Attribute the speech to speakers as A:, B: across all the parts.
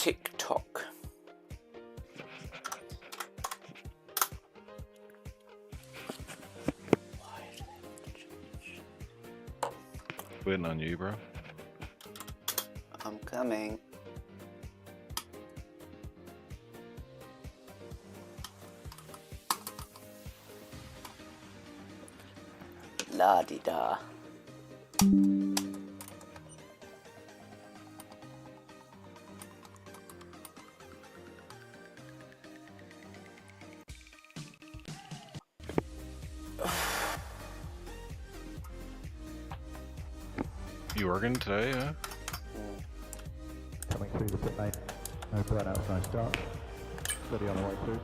A: TikTok.
B: Waiting on you, bro.
A: I'm coming. La-di-da.
B: You working today, yeah?
C: Coming through the pit lane. No burnouts, no start. Steady on the way through.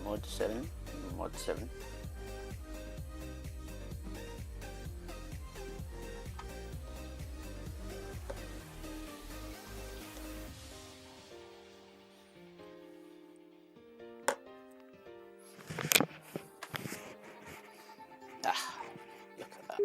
A: Mod 7. Mod 7. Ah, look at that.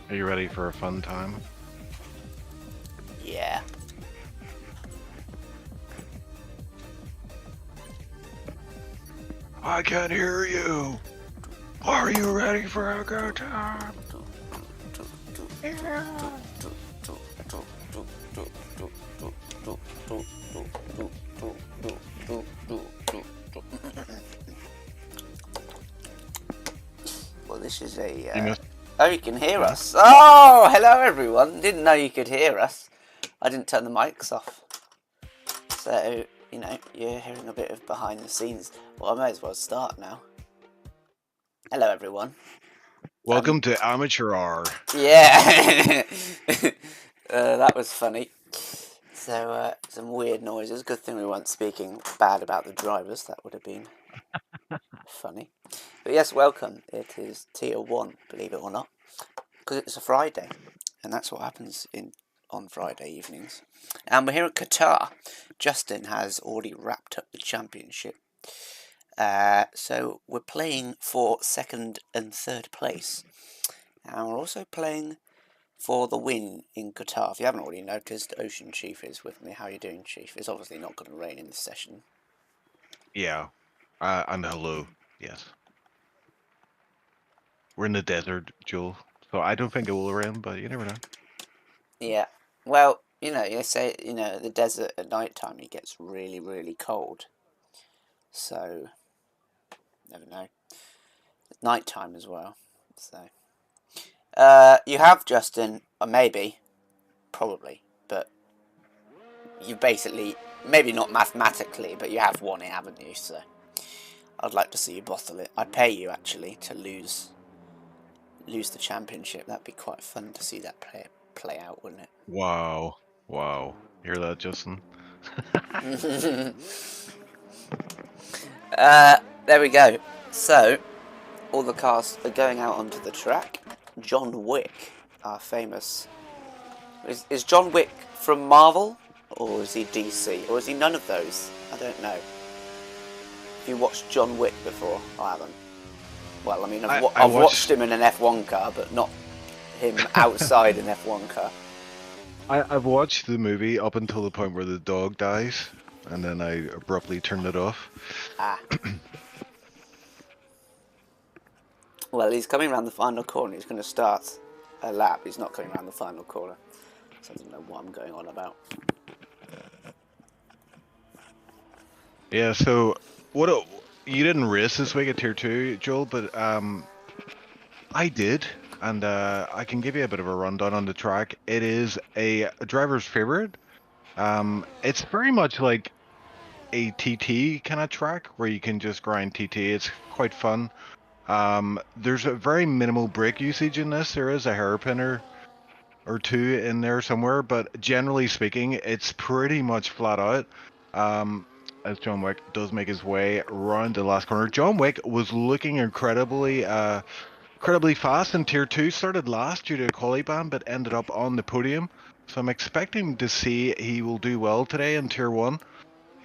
B: Are you ready for a fun time?
A: Yeah.
B: I can hear you! Are you ready for a good time?
A: Well, this is a...
B: You missed.
A: Oh, you can hear us. Oh, hello everyone. Didn't know you could hear us. I didn't turn the mics off. So, you know, you're hearing a bit of behind the scenes. Well, I may as well start now. Hello everyone.
B: Welcome to Amateur R.
A: Yeah. That was funny. So, some weird noises. Good thing we weren't speaking bad about the drivers. That would have been funny. But yes, welcome. It is tier 1, believe it or not, because it's a Friday, and that's what happens on Friday evenings. And we're here at Qatar. Justin has already wrapped up the championship. So we're playing for 2nd and 3rd place. And we're also playing for the win in Qatar. If you haven't already noticed, Ocean Chief is with me. How are you doing, Chief? It's obviously not going to rain in this session.
B: Yeah. And hello. Yes. We're in the desert, Joel. So I don't think it will rain, but you never know.
A: Yeah. Well, you know, you say, you know, the desert at night time it gets really, really cold. So, never know. At night time as well. So, you have, Justin, or maybe, probably, but you basically, maybe not mathematically, but you have won it, haven't you? So, I'd like to see you bottle it. I'd pay you, actually, to lose the championship. That'd be quite fun to see that play out, wouldn't it?
B: Wow. Wow. Hear that, Justin?
A: There we go. So, all the cars are going out onto the track. John Wick, our famous... Is John Wick from Marvel? Or is he DC? Or is he none of those? I don't know. Have you watched John Wick before? I haven't. Well, I mean, I've watched him in an F1 car, but not him outside an F1 car.
B: I've watched the movie up until the point where the dog dies, and then I abruptly turned it off.
A: Ah. Well, he's coming around the final corner. He's going to start a lap. He's not coming around the final corner. So I don't know what I'm going on about.
B: Yeah, so you didn't race this week at Tier 2, Joel, but I did, and I can give you a bit of a rundown on the track. It is a driver's favorite. It's very much like a TT kind of track where you can just grind TT. It's quite fun. There's a very minimal brake usage in this. There is a hairpin or two in there somewhere, but generally speaking, it's pretty much flat out. As John Wick does make his way around the last corner. John Wick was looking incredibly fast in Tier 2, started last due to a quali ban, but ended up on the podium. So I'm expecting to see he will do well today in Tier 1.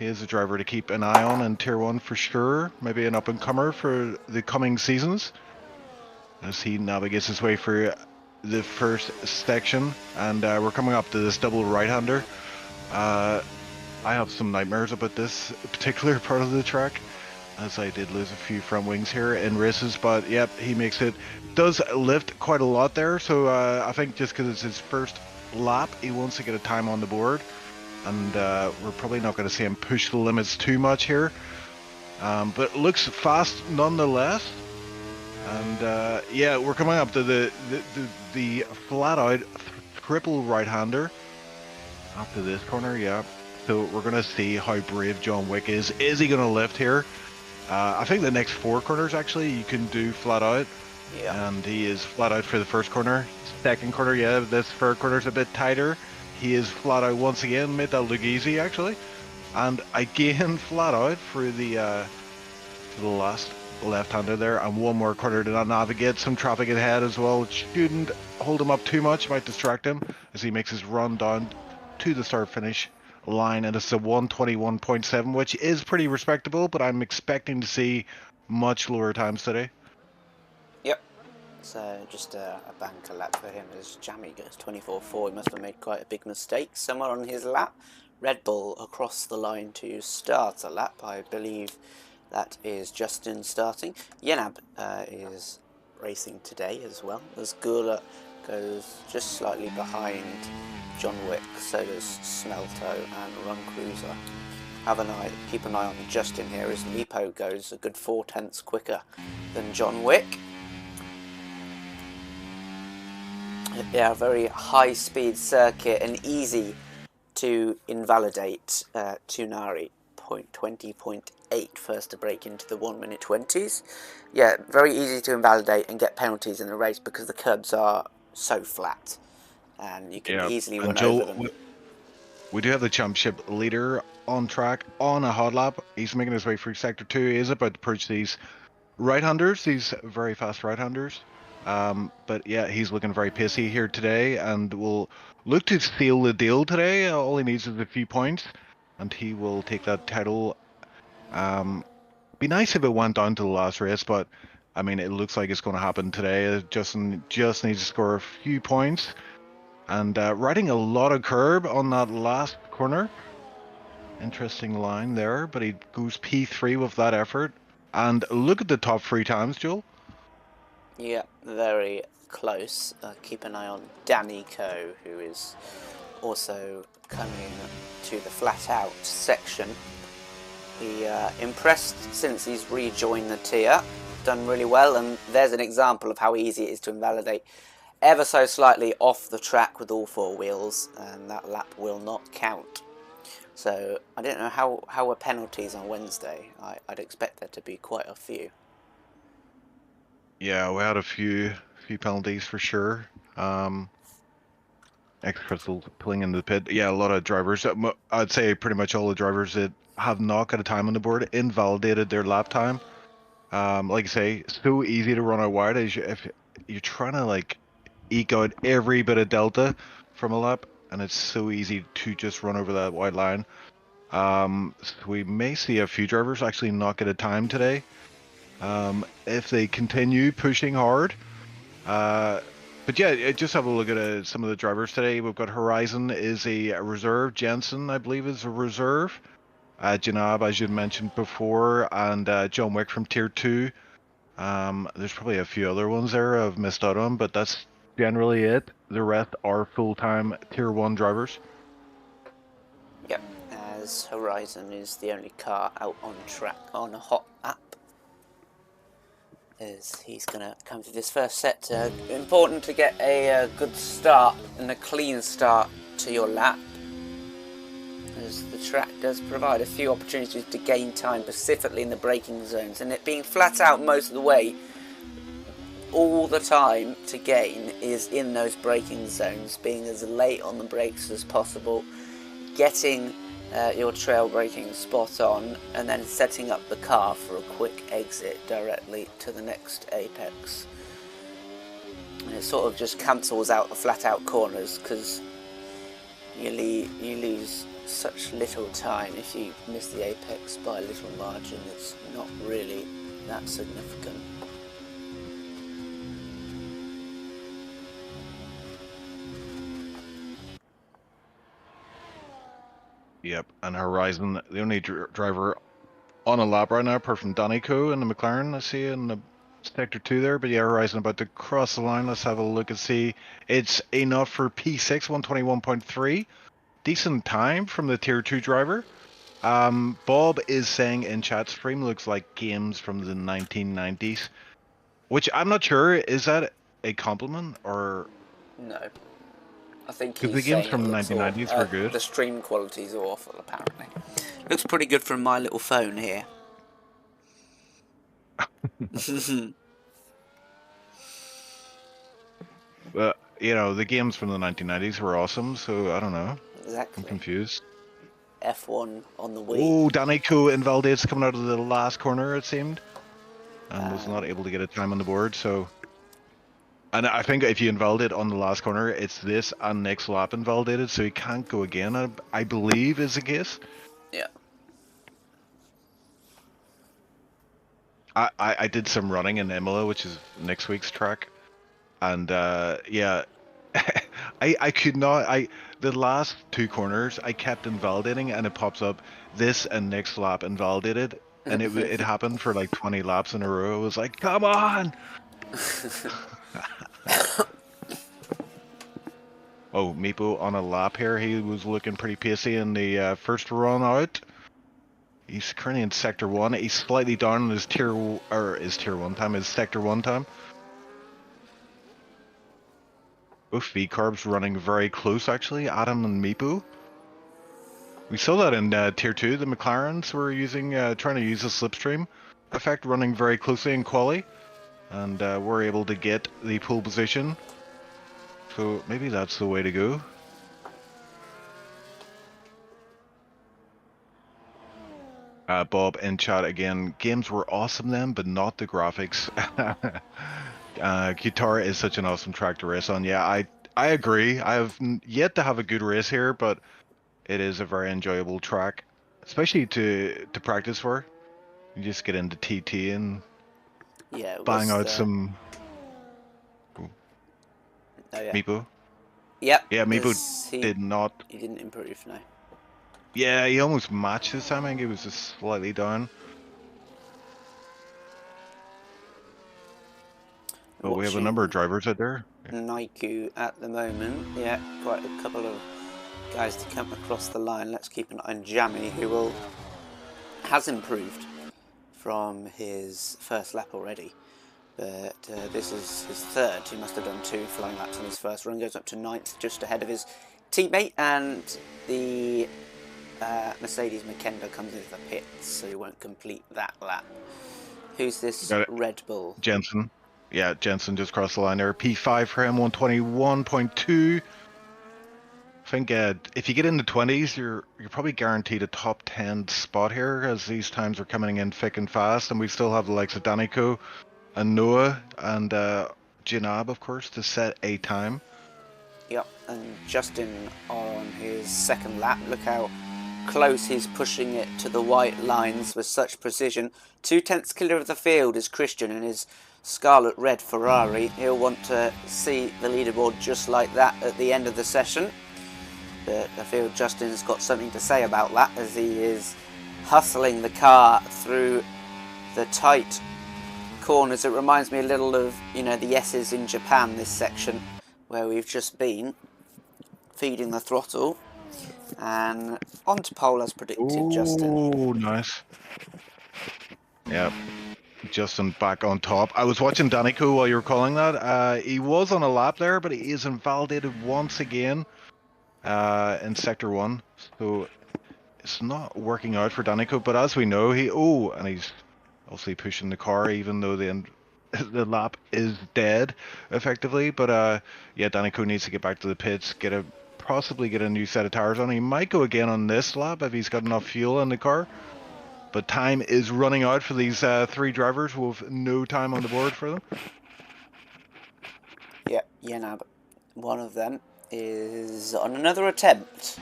B: He is a driver to keep an eye on in Tier 1 for sure. Maybe an up-and-comer for the coming seasons as he navigates his way through the first section. And we're coming up to this double right-hander. I have some nightmares about this particular part of the track, as I did lose a few front wings here in races, but yep, he makes it. Does lift quite a lot there, so I think just because it's his first lap, he wants to get a time on the board, and we're probably not going to see him push the limits too much here, but looks fast nonetheless. And yeah, we're coming up to the flat-out triple right-hander after this corner, yeah. So we're going to see how brave John Wick is. Is he going to lift here? I think the next 4 corners, actually, you can do flat out.
A: Yeah.
B: And he is flat out for the first corner. Second corner, yeah, this third corner's a bit tighter. He is flat out once again, made that look easy, actually. And again, flat out for the last left-hander there. And one more corner to navigate. Some traffic ahead as well. It shouldn't hold him up too much, might distract him as he makes his run down to the start-finish line, and it's a 1:21.7, which is pretty respectable, but I'm expecting to see much lower times today.
A: Yep. So just a banker lap for him as Jammy goes 24.4. He must have made quite a big mistake somewhere on his lap. Red Bull across the line to start a lap. I believe that is Justin starting. Yenab is racing today as well, as Gula goes just slightly behind John Wick, so does Smelto and Run Cruiser. Keep an eye on Justin here as Lipo goes a good 4/10 quicker than John Wick. Yeah, very high speed circuit and easy to invalidate. Tunari 20.8 first to break into the 1 minute 20s. Yeah, very easy to invalidate and get penalties in the race because the curbs are so flat and you can easily run over them.
B: We do have the championship leader on track on a hot lap. He's making his way through sector 2. He is about to approach these right-handers, these very fast right-handers. But yeah, he's looking very pacey here today and will look to seal the deal today. All he needs is a few points and he will take that title. Be nice if it went down to the last race, but I mean, it looks like it's going to happen today. Justin just needs to score a few points. And riding a lot of curb on that last corner. Interesting line there, but he goes P3 with that effort. And look at the top 3 times, Joel.
A: Yeah, very close. Keep an eye on Danny Coe, who is also coming to the flat-out section. He impressed since he's rejoined the tier. Done really well, and there's an example of how easy it is to invalidate ever so slightly off the track with all 4 wheels, and that lap will not count. So I don't know how were penalties on Wednesday. I'd expect there to be quite a few.
B: Yeah, we had a few penalties for sure. X-Crystal pulling into the pit. Yeah, a lot of drivers. I'd say pretty much all the drivers that have not got a time on the board invalidated their lap time. Like I say, so easy to run out wide if you're trying to like eke out every bit of delta from a lap, and it's so easy to just run over that white line. So we may see a few drivers actually not get a time today if they continue pushing hard. But yeah, just have a look at some of the drivers today. We've got Horizon is a reserve. Jensen, I believe, is a reserve. Janab, as you mentioned before, and John Wick from Tier 2. There's probably a few other ones there I've missed out on, but that's generally it. The rest are full-time Tier 1 drivers.
A: Yep, as Horizon is the only car out on track on a hot lap as he's going to come to this first set. Important to get a good start and a clean start to your lap, as the track does provide a few opportunities to gain time, specifically in the braking zones, and it being flat out most of the way, all the time to gain is in those braking zones, being as late on the brakes as possible, getting your trail braking spot on, and then setting up the car for a quick exit directly to the next apex. And it sort of just cancels out the flat out corners, because you lose such little time. If you miss the apex by a little margin, it's not really that significant.
B: Yep, and Horizon, the only driver on a lap right now, apart from Danny Coe in the McLaren, I see in the Sector 2 there. But yeah, Horizon about to cross the line. Let's have a look and see. It's enough for P6, 121.3. Decent time from the Tier 2 driver. Bob is saying in chat, stream looks like games from the 1990s. Which I'm not sure, is that a compliment or...
A: No. I think
B: Because
A: he's
B: the games
A: saying
B: from
A: it
B: the
A: looks
B: 1990s were good.
A: The stream quality's awful, apparently. Looks pretty good from my little phone here.
B: But, you know, the games from the 1990s were awesome, so I don't know.
A: Exactly.
B: I'm confused.
A: F1 on the Wii.
B: Oh, Danny Coe invalidates coming out of the last corner, it seemed. And was not able to get a time on the board, so... And I think if you invalidate on the last corner, it's this and next lap invalidated, so he can't go again, I believe is the case.
A: Yeah.
B: I did some running in Imola, which is next week's track. And yeah, I could not, the last two corners, I kept invalidating and it pops up, this and next lap invalidated. And it happened for like 20 laps in a row. I was like, come on! Oh, Meepo on a lap here. He was looking pretty pacey in the first run out. He's currently in Sector 1. He's slightly down on his Tier 1 time, his Sector 1 time. Both V-Carbs running very close, actually, Adam and Meepo. We saw that in Tier 2. The McLarens were using, trying to use the Slipstream effect, running very closely in quali. And we're able to get the pole position. So maybe that's the way to go. Bob in chat again. Games were awesome then, but not the graphics. Qatar is such an awesome track to race on. Yeah, I agree. I have yet to have a good race here, but it is a very enjoyable track, especially to practice for. You just get into TT and bang out some.
A: Oh, yeah.
B: Meepo?
A: Yep.
B: Yeah, Meepo did not...
A: He didn't improve, no.
B: Yeah, he almost matched this time. I think he was just slightly down. But we have a number of drivers out there.
A: Naiku at the moment. Yeah, quite a couple of guys to come across the line. Let's keep an eye on Jamie, who has improved from his first lap already. But this is his third. He must have done 2 flying laps on his first run. Goes up to 9th, just ahead of his teammate. And the Mercedes Makenda comes into the pits, so he won't complete that lap. Who's this Red Bull?
B: Jensen. Yeah, Jensen just crossed the line there. P5 for him, 121.2. I think if you get in the 20s, you're probably guaranteed a top 10 spot here, as these times are coming in thick and fast. And we still have the likes of Danny Coe and Noah and Janab, of course, to set a time.
A: Yep, and Justin on his second lap. Look how close he's pushing it to the white lines with such precision. 2/10 clear of the field is Christian in his scarlet red Ferrari. He'll want to see the leaderboard just like that at the end of the session. But I feel Justin's got something to say about that, as he is hustling the car through the tight corners. It reminds me a little of, you know, the S's in Japan, this section where we've just been, feeding the throttle, and onto pole as predicted. Justin.
B: Oh, nice. Yep. Justin back on top. I was watching Danico while you were calling that. He was on a lap there, but he is invalidated once again in Sector 1. So it's not working out for Danico, but as we know, and he's obviously pushing the car even though the lap is dead, effectively. But yeah, Danico needs to get back to the pits, possibly get a new set of tires on. He might go again on this lap if he's got enough fuel in the car. But time is running out for these 3 drivers with no time on the board for them.
A: Yeah, Yenab, one of them, is on another attempt.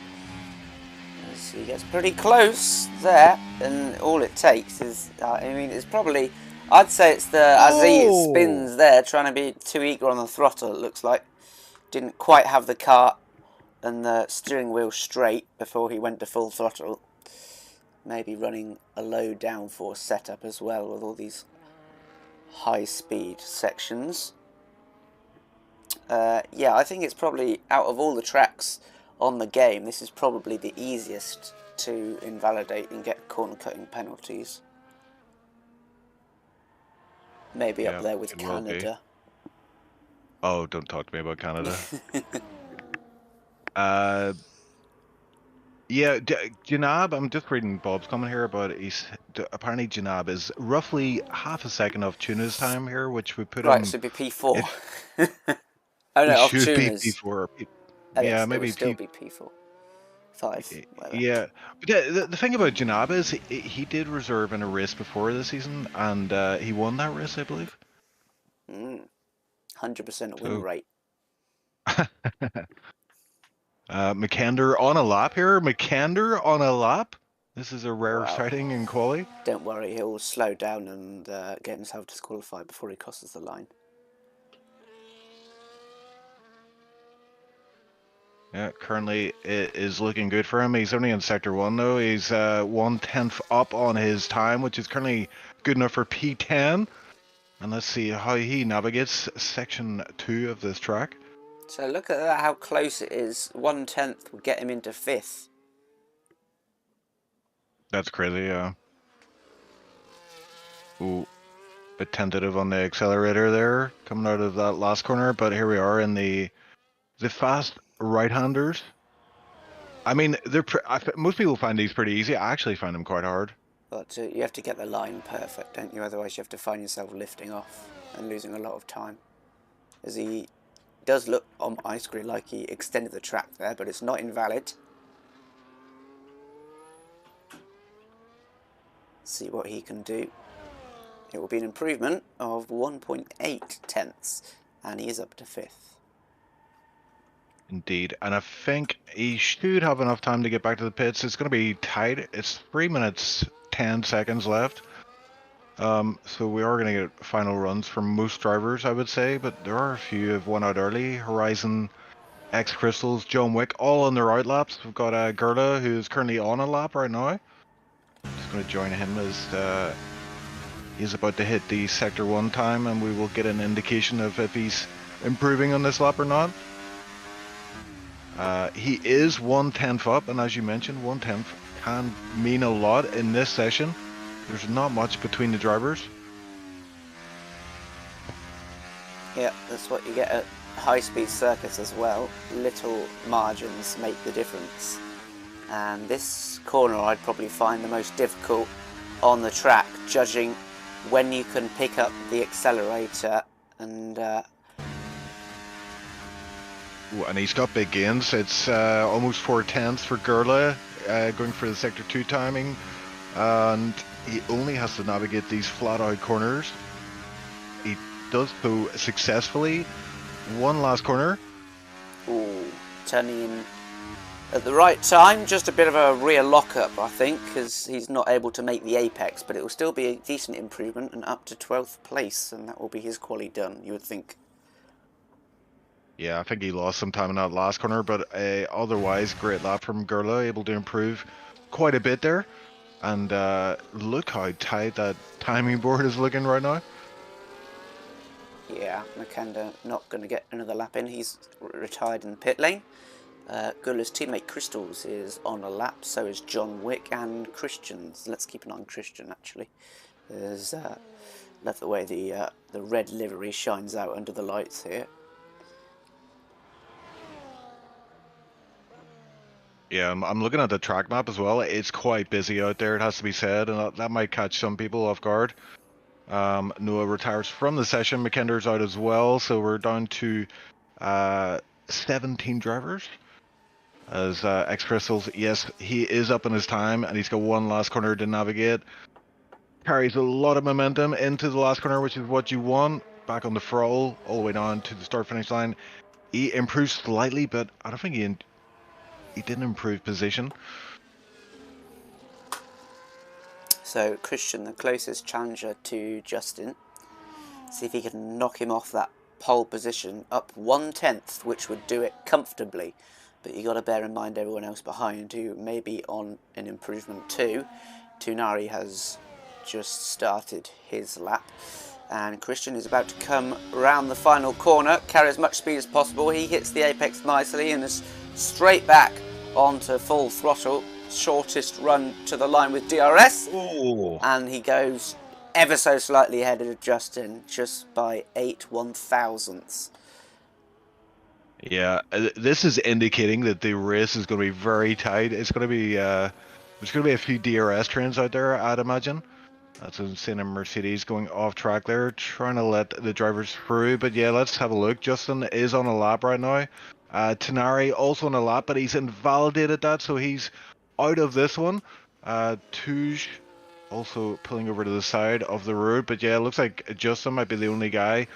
A: As he gets pretty close there, and all it takes is, I mean, it's probably, I'd say it's as he spins there, trying to be too eager on the throttle, it looks like. Didn't quite have the car and the steering wheel straight before he went to full throttle. Maybe running a low downforce setup as well with all these high speed sections. Yeah, I think it's probably, out of all the tracks on the game, this is probably the easiest to invalidate and get corner cutting penalties. Maybe up there with Canada.
B: Oh, don't talk to me about Canada. Yeah, Janab, I'm just reading Bob's comment here about apparently Janab is roughly half a second off Tuna's time here, which would put him...
A: Right, so it'd be P4. Oh no, off
B: should
A: Tuna's.
B: be P4.
A: Yeah,
B: maybe
A: it would still be P4. 5. Whatever.
B: Yeah, but the thing about Janab is he did reserve in a race before this season, and he won that race, I believe.
A: 100% win rate.
B: McKender on a lap here. McKender on a lap. This is a rare sighting in quali.
A: Don't worry, he'll slow down and get himself disqualified before he crosses the line.
B: Yeah, currently it is looking good for him. He's only in Sector 1 though. He's 1/10 up on his time, which is currently good enough for P10. And let's see how he navigates Section 2 of this track.
A: So look at that, how close it is. 1/10 will get him into 5th.
B: That's crazy, yeah. Ooh, bit tentative on the accelerator there, coming out of that last corner. But here we are in the fast right-handers. I mean, most people find these pretty easy. I actually find them quite hard.
A: But you have to get the line perfect, don't you? Otherwise you have to find yourself lifting off and losing a lot of time. As he does look on my screen like he extended the track there, but it's not invalid. See what he can do. It will be an improvement of 1.8 tenths, and he is up to 5th.
B: Indeed, and I think he should have enough time to get back to the pits. It's going to be tight. It's 3 minutes 10 seconds left. So we are going to get final runs from most drivers, I would say, but there are a few who have won out early. Horizon, X Crystals, John Wick, all on their out laps. We've got Gerda, who is currently on a lap right now. Just going to join him as he's about to hit the Sector 1 time, and we will get an indication of if he's improving on this lap or not. He is 1/10 up, and as you mentioned, 1/10 can mean a lot in this session. There's not much between the drivers.
A: Yeah, that's what you get at high-speed circuits as well. Little margins make the difference. And this corner I'd probably find the most difficult on the track, judging when you can pick up the accelerator and...
B: Ooh, and he's got big gains. It's almost 4 tenths for Gerla, going for the Sector 2 timing. And he only has to navigate these flat-out corners. He does so successfully. One last corner.
A: Ooh, turning in at the right time. Just a bit of a rear lock-up, I think, because he's not able to make the apex, but it will still be a decent improvement and up to 12th place, and that will be his quali done, you would think.
B: Yeah, I think he lost some time in that last corner, but otherwise, great lap from Gerla, able to improve quite a bit there. And look how tight that timing board is looking right now.
A: Yeah, McKender not going to get another lap in. He's retired in the pit lane. Gula's teammate Crystals is on a lap, so is John Wick and Christians. Let's keep an eye on Christian, actually. There's Love the way the red livery shines out under the lights here.
B: Yeah, I'm looking at the track map as well. It's quite busy out there, it has to be said, and that might catch some people off guard. Noah retires from the session. McKender's out as well, so we're down to 17 drivers. As X Crystals, yes, he is up in his time, and he's got one last corner to navigate. Carries a lot of momentum into the last corner, which is what you want. Back on the throttle, all the way down to the start-finish line. He improved slightly, but I don't think he didn't improve position.
A: So Christian, the closest challenger to Justin. See if he can knock him off that pole position up 1/10, which would do it comfortably. But you got to bear in mind everyone else behind who may be on an improvement too. Tunari has just started his lap, and Christian is about to come round the final corner, carry as much speed as possible. He hits the apex nicely and is straight back onto full throttle, shortest run to the line with DRS.
B: Ooh.
A: And he goes ever so slightly ahead of Justin, just by 8/1000ths.
B: Yeah, this is indicating that the race is going to be very tight. It's going to be there's going to be a few DRS trains out there, I'd imagine. That's insane. A Mercedes going off track there, trying to let the drivers through. But yeah, let's have a look. Justin is on a lap right now. Tanari also on a lap, but he's invalidated that, so he's out of this one. Touge also pulling over to the side of the road. But yeah, it looks like Justin might be the only guy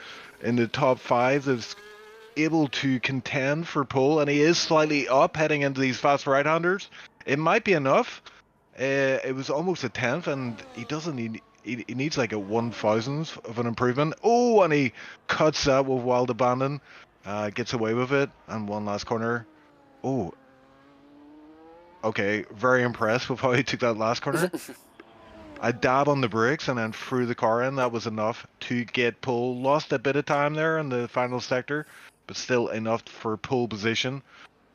B: in the top 5 that's able to contend for pole, and he is slightly up heading into these fast right-handers. It might be enough. It was almost a 10th, and he doesn't need. He needs like a 1/1000th of an improvement. Oh, and he cuts that with wild abandon. Gets away with it, and one last corner. Oh, okay. Very impressed with how he took that last corner. A dab on the brakes and then threw the car in. That was enough to get pole. Lost a bit of time there in the final sector, but still enough for pole position.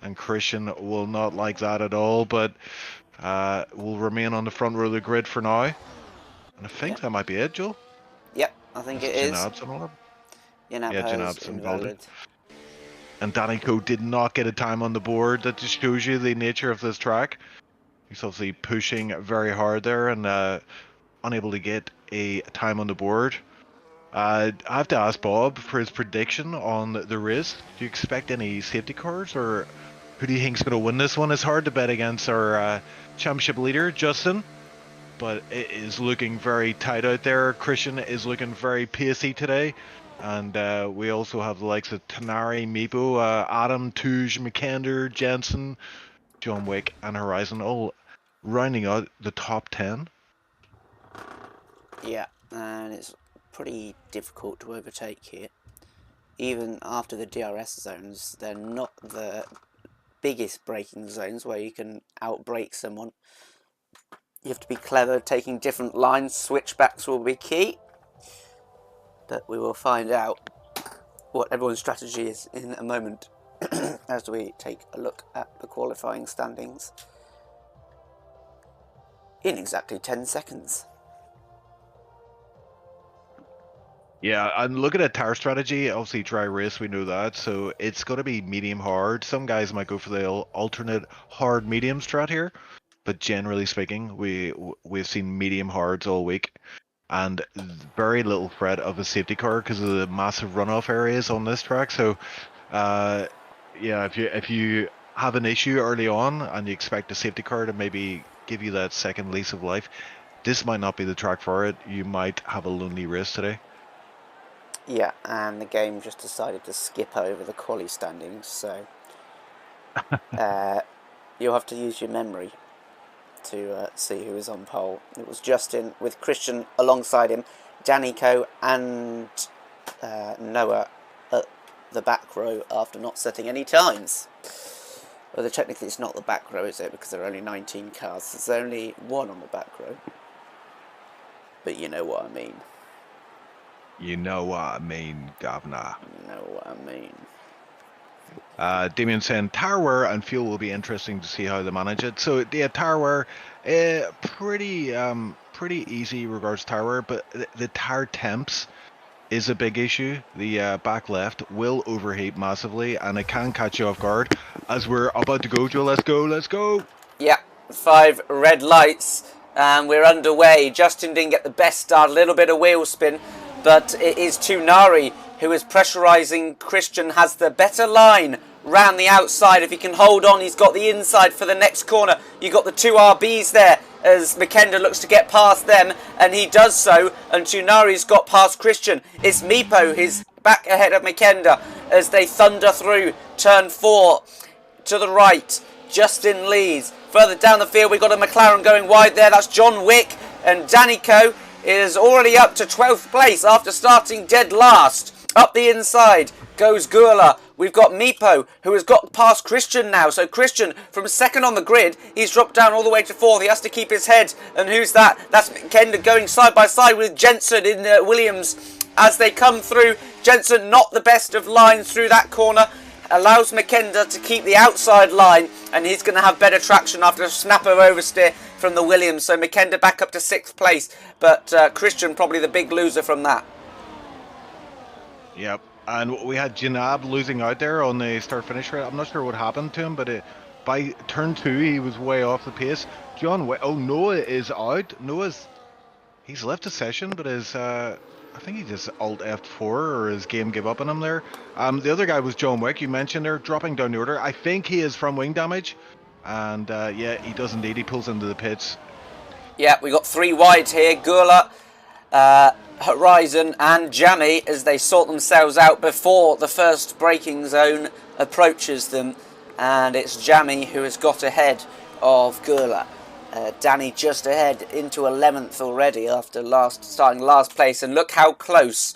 B: And Christian will not like that at all, but will remain on the front row of the grid for now. And I think that might be it, Joel.
A: Yep, I think it is.
B: Janab's on it.
A: Janab
B: Yeah,
A: has
B: Janab's
A: invalid.
B: And Danico did not get a time on the board. That just shows you the nature of this track. He's obviously pushing very hard there and unable to get a time on the board. I have to ask Bob for his prediction on the race. Do you expect any safety cars, or who do you think is going to win this one? It's hard to bet against our championship leader, Justin, but it is looking very tight out there. Christian is looking very pacey today, and we also have the likes of Tanari, Meepo, Adam, Touge, McKender, Jensen, John Wick, and Horizon all rounding out the top 10.
A: Yeah, and it's pretty difficult to overtake here. Even after the DRS zones, they're not the biggest braking zones where you can outbrake someone. You have to be clever, taking different lines. Switchbacks will be key, but we will find out what everyone's strategy is in a moment as we take a look at the qualifying standings in exactly 10 seconds.
B: Yeah, and looking at tire strategy, obviously dry race, we know that, so it's going to be medium hard. Some guys might go for the alternate hard medium strat here, but generally speaking, we've seen medium hards all week, and very little threat of a safety car because of the massive runoff areas on this track. So, yeah, if you have an issue early on and you expect a safety car to maybe give you that second lease of life, this might not be the track for it. You might have a lonely race today.
A: Yeah, and the game just decided to skip over the quali standings, so you'll have to use your memory to see who is on pole. It was Justin with Christian alongside him, Danico and Noah at the back row after not setting any times. Although technically it's not the back row, is it? Because there are only 19 cars. There's only one on the back row. But you know what I mean.
B: You know what I mean, Governor.
A: You know what I mean.
B: Damien saying tire wear and fuel will be interesting to see how they manage it. So yeah, tire wear, pretty easy regards to tire wear, but the tire temps is a big issue. The back left will overheat massively, and it can catch you off guard. As we're about to go, Joe, let's go.
A: Yeah, 5 red lights, and we're underway. Justin didn't get the best start, a little bit of wheel spin, but it is Tunari who is pressurising. Christian has the better line round the outside. If he can hold on, he's got the inside for the next corner. You've got the 2 RBs there as Makenda looks to get past them, and he does so, and Tunari's got past Christian. It's Meepo, he's back ahead of Makenda as they thunder through turn 4 to the right. Justin leads. Further down the field, we've got a McLaren going wide there. That's John Wick, and Danico is already up to 12th place after starting dead last. Up the inside goes Gurla. We've got Meepo, who has got past Christian now. So Christian, from second on the grid, he's dropped down all the way to 4th. He has to keep his head. And who's that? That's Kenda going side by side with Jensen in Williams. As they come through, Jensen not the best of lines through that corner. Allows Makenda to keep the outside line, and he's going to have better traction after a snapper oversteer from the Williams. So Makenda back up to 6th place, but Christian probably the big loser from that.
B: Yep, and we had Janab losing out there on the start-finish rate. I'm not sure what happened to him, but by turn 2 he was way off the pace. Noah is out. He's left the session, but I think he just alt F4 or his game gave up on him there. The other guy was John Wick, you mentioned there, dropping down the order. I think he is from wing damage, and yeah, he does indeed. He pulls into the pits.
A: Yeah, we got 3 wide here. Gurla, Horizon and Jammy as they sort themselves out before the first braking zone approaches them, and it's Jammy who has got ahead of Gurla. Danny just ahead into 11th already after starting last place, and look how close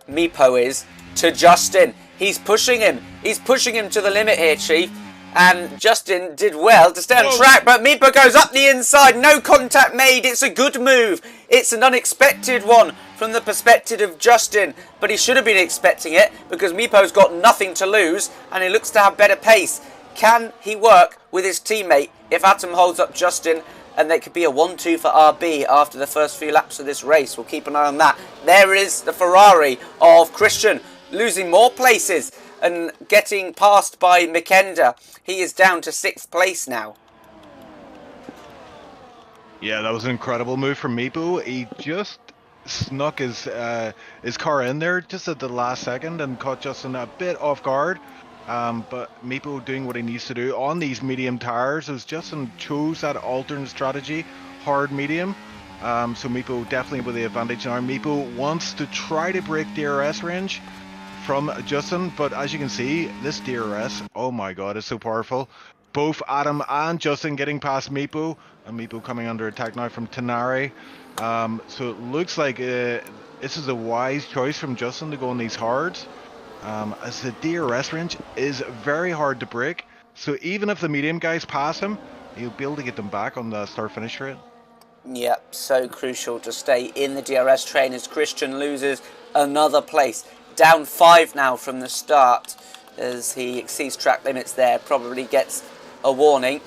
A: Meepo is to Justin. He's pushing him to the limit here, Chief, and Justin did well to stay on track, but Meepo goes up the inside. No contact made. It's a good move. It's an unexpected one from the perspective of Justin, but he should have been expecting it because Meepo's got nothing to lose and he looks to have better pace. Can he work with his teammate if Atom holds up Justin? And there could be a 1-2 for RB after the first few laps of this race. We'll keep an eye on that. There is the Ferrari of Christian losing more places and getting passed by Makenda. He is down to 6th place now.
B: Yeah, that was an incredible move from Meepo. He just snuck his car in there just at the last second and caught Justin a bit off guard. But Meepo doing what he needs to do on these medium tires, as Justin chose that alternate strategy, hard medium. So Meepo definitely with the advantage now. Meepo wants to try to break DRS range from Justin, but as you can see, this DRS, oh my god, is so powerful. Both Adam and Justin getting past Meepo, and Meepo coming under attack now from Tanari. So it looks like this is a wise choice from Justin to go on these hards. As the DRS range is very hard to break, so even if the medium guys pass him, he'll be able to get them back on the start-finish rate.
A: Yep, so crucial to stay in the DRS train as Christian loses another place. Down 5 now from the start as he exceeds track limits there, probably gets a warning.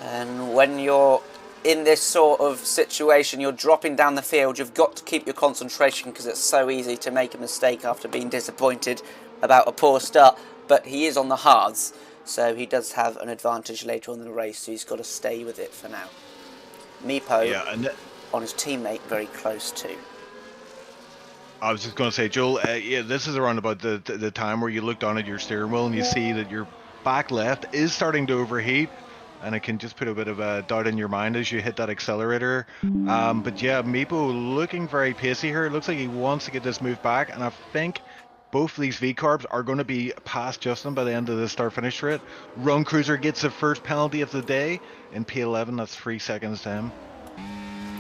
A: And when you're in this sort of situation, you're dropping down the field, you've got to keep your concentration because it's so easy to make a mistake after being disappointed about a poor start. But he is on the hards, so he does have an advantage later on in the race, so he's got to stay with it for now. Meepo on his teammate very close too.
B: I was just going to say, Joel, yeah, this is around about the time where you look down at your steering wheel and you see that your back left is starting to overheat, and it can just put a bit of a doubt in your mind as you hit that accelerator. But yeah, Meepo looking very pacey here. It looks like he wants to get this move back, and I think both of these V-Carbs are going to be past Justin by the end of the start-finish rate. Run Cruiser gets the first penalty of the day in P11. That's 3 seconds to him.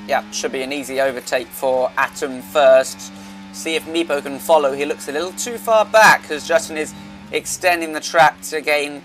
A: Yeah, should be an easy overtake for Atom first. See if Meepo can follow. He looks a little too far back as Justin is extending the track to gain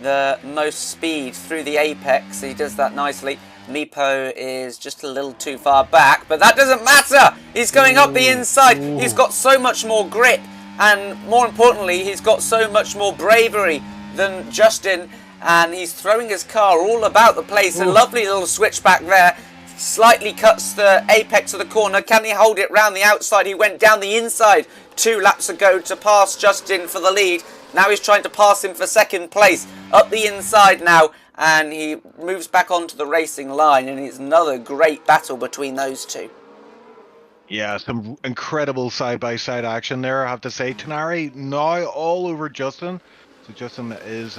A: the most speed through the apex. He does that nicely. Meepo is just a little too far back, but that doesn't matter. He's going up the inside. He's got so much more grip and more importantly, he's got so much more bravery than Justin, and he's throwing his car all about the place.
B: Ooh.
A: A lovely little switchback there. Slightly cuts the apex of the corner. Can he hold it round the outside? He went down the inside 2 laps ago to pass Justin for the lead. Now he's trying to pass him for second place. Up the inside now, and he moves back onto the racing line, and it's another great battle between those two.
B: Yeah, some incredible side-by-side action there, I have to say. Tonari now all over Justin. So Justin is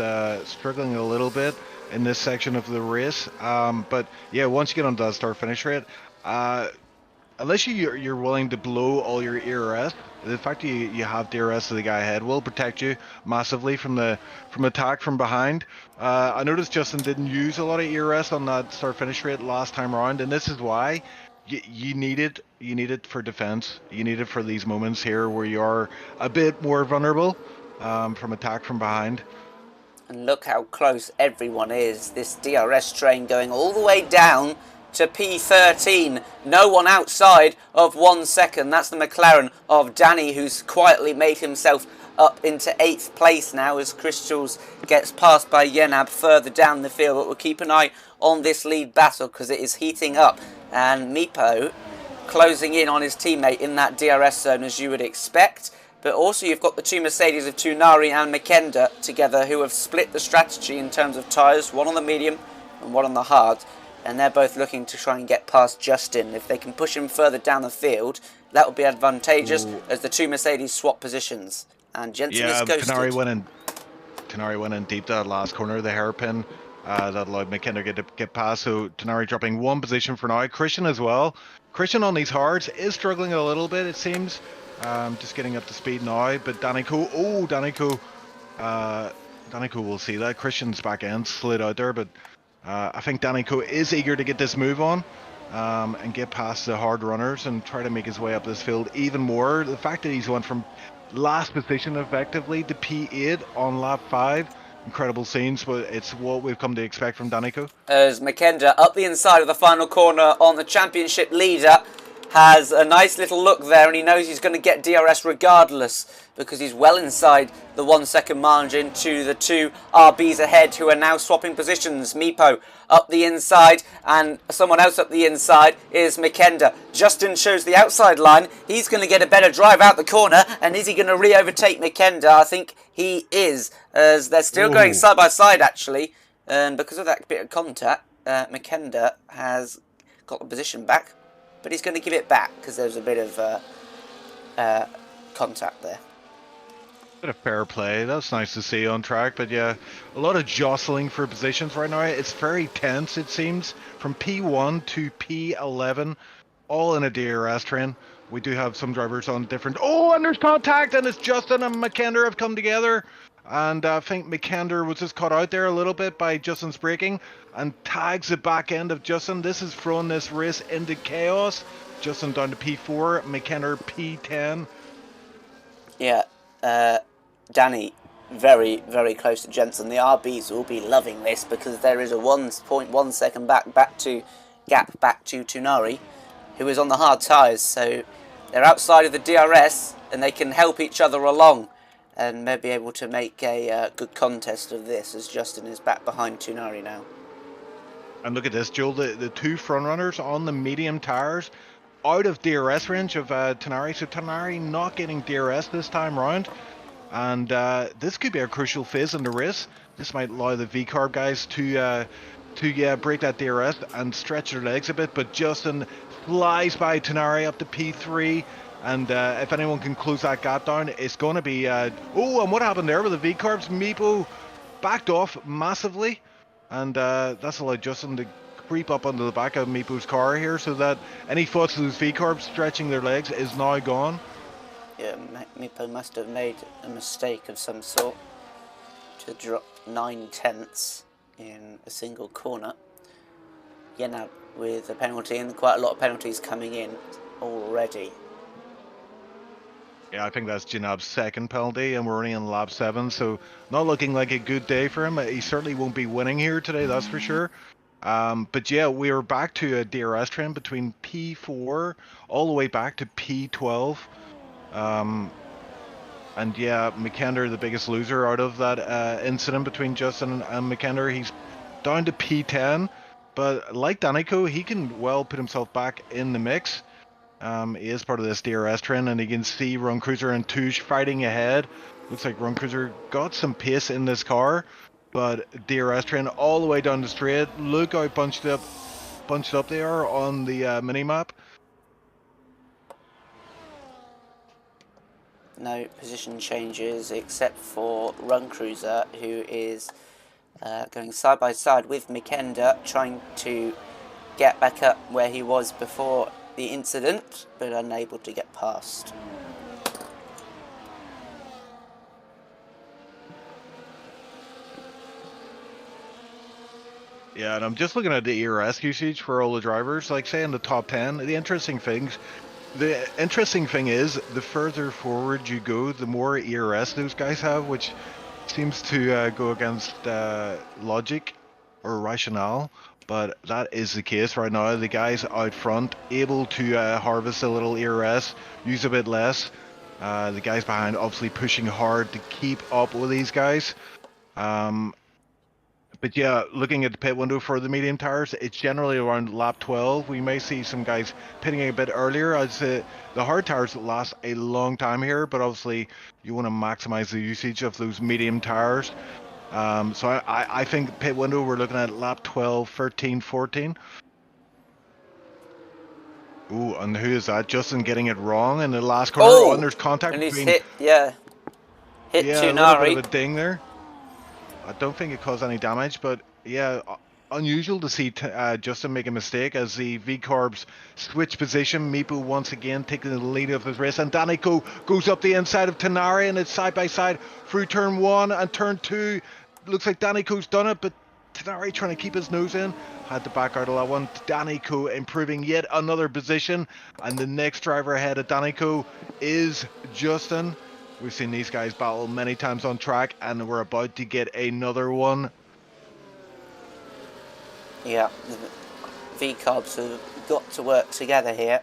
B: struggling a little bit in this section of the race. But yeah, once you get onto that start-finish rate, unless you're willing to blow all your ERS, the fact that you have DRS to the guy ahead will protect you massively from attack from behind. I noticed Justin didn't use a lot of ERS on that start-finish rate last time around, and this is why. You need it for defense. You need it for these moments here where you are a bit more vulnerable from attack from behind.
A: And look how close everyone is. This DRS train going all the way down to P13. No one outside of 1 second. That's the McLaren of Danny, who's quietly made himself up into 8th place now as Crystals gets passed by Yenab further down the field. But we'll keep an eye on this lead battle because it is heating up. And Meepo closing in on his teammate in that DRS zone, as you would expect. But also you've got the 2 Mercedes of Tunari and Makenda together, who have split the strategy in terms of tyres, one on the medium and one on the hard. And they're both looking to try and get past Justin. If they can push him further down the field, that would be advantageous. Ooh. As the 2 Mercedes swap positions. And Jensen is ghosted.
B: Tunari went in deep that last corner, the hairpin. That allowed McKenna to get past, so Tonari dropping 1 position for now. Christian as well. Christian on these hards is struggling a little bit, it seems. Just getting up to speed now, but Danico, Danico will see that. Christian's back end slid out there, but I think Danico is eager to get this move on and get past the hard runners and try to make his way up this field even more. The fact that he's went from last position effectively to P8 on lap 5. Incredible scenes, but it's what we've come to expect from Danico.
A: As Makenda up the inside of the final corner on the championship leader has a nice little look there, and he knows he's going to get DRS regardless because he's well inside the 1 second margin to the 2 RBs ahead, who are now swapping positions. Meepo up the inside, and someone else up the inside is Makenda. Justin shows the outside line. He's going to get a better drive out the corner, and is he going to re-overtake Makenda? I think he is, as they're still going side by side actually, and because of that bit of contact, Makenda has got the position back, but he's going to give it back because there's a bit of contact there.
B: Bit of fair play. That's nice to see on track, but yeah, a lot of jostling for positions right now. It's very tense, it seems, from P1 to P11, all in a DRS train. We do have some drivers on different... Oh, and there's contact, and it's Justin and McKender have come together. And I think McKender was just caught out there a little bit by Justin's braking and tags the back end of Justin. This has thrown this race into chaos. Justin down to P4, McKender P10.
A: Yeah, Danny very, very close to Jensen. The RBs will be loving this because there is a 1.1 second gap back to Tunari, who is on the hard tyres. So they're outside of the DRS and they can help each other along and may be able to make a good contest of this, as Justin is back behind Tunari now.
B: And look at this, Joel, the 2 front runners on the medium tyres out of DRS range of Tunari. So Tunari not getting DRS this time round. And this could be a crucial phase in the race. This might allow the V-Carb guys to break that DRS and stretch their legs a bit. But Justin flies by Tunari up to P3. And if anyone can close that gap down, it's going to be... and what happened there with the V-Carbs? Meepo backed off massively. And that's allowed Justin to creep up onto the back of Meepo's car here, so that any thoughts of those V-Carbs stretching their legs is now gone.
A: Yeah, Meepo must have made a mistake of some sort to drop 9/10 in a single corner. Yeah, now with a penalty, and quite a lot of penalties coming in already.
B: Yeah, I think that's Janab's second penalty, and we're only in lap 7, so not looking like a good day for him. He certainly won't be winning here today, that's for sure. But yeah, we are back to a DRS trend between P4 all the way back to P12. And yeah, McKender, the biggest loser out of that incident between Justin and McKender. He's down to P10, but like Danico, he can well put himself back in the mix. He is part of this DRS trend, and you can see Run Cruiser and Touche fighting ahead. Looks like Run Cruiser got some pace in this car, but DRS trend all the way down the straight. Look how bunched up they are on the mini map.
A: No position changes except for Run Cruiser, who is going side by side with Mikenda, trying to get back up where he was before the incident, but unable to get past.
B: Yeah, and I'm just looking at the ERS usage for all the drivers. Like, say in the top 10, the interesting thing is the further forward you go, the more ERS those guys have, which seems to go against logic or rationale. But that is the case right now. The guys out front able to harvest a little ERS, use a bit less. The guys behind obviously pushing hard to keep up with these guys. But yeah, looking at the pit window for the medium tires, it's generally around lap 12. We may see some guys pitting a bit earlier. I'd say the hard tires last a long time here, but obviously you want to maximize the usage of those medium tires. So I think pit window, we're looking at lap 12, 13, 14. Ooh, and who is that? Justin getting it wrong in the last corner. Oh, and there's contact
A: and he's
B: between...
A: hit, yeah. Hit
B: yeah,
A: Tunari.
B: A little bit of a ding there. I don't think it caused any damage, but yeah, unusual to see Justin make a mistake as the V-Carbs switch position. Meepo once again taking the lead of his race, and Danico goes up the inside of Tanari, and it's side by side through turn 1 and turn 2. Looks like Danico's done it, but Tanari trying to keep his nose in. Had to back out of that one. Danico improving yet another position, and the next driver ahead of Danico is Justin. We've seen these guys battle many times on track, and we're about to get another one.
A: Yeah, the V-Carbs have got to work together here.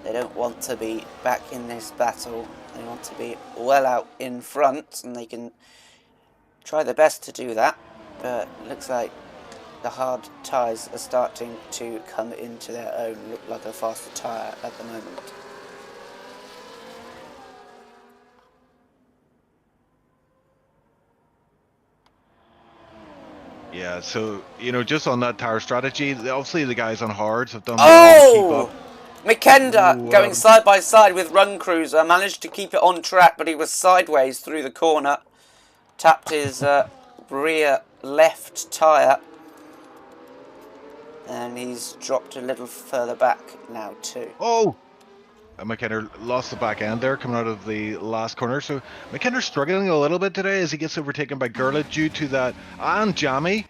A: They don't want to be back in this battle. They want to be well out in front, and they can try their best to do that. But it looks like the hard tyres are starting to come into their own. Look like a faster tyre at the moment.
B: Yeah, so, you know, just on that tire strategy, obviously the guys on hards have done well to keep up.
A: Mikenda going side by side with Run Cruiser, managed to keep it on track, but he was sideways through the corner. Tapped his rear left tyre, and he's dropped a little further back now too.
B: Oh! McKenna lost the back end there coming out of the last corner. So McKenna's struggling a little bit today as he gets overtaken by Gurla due to that, and Jamie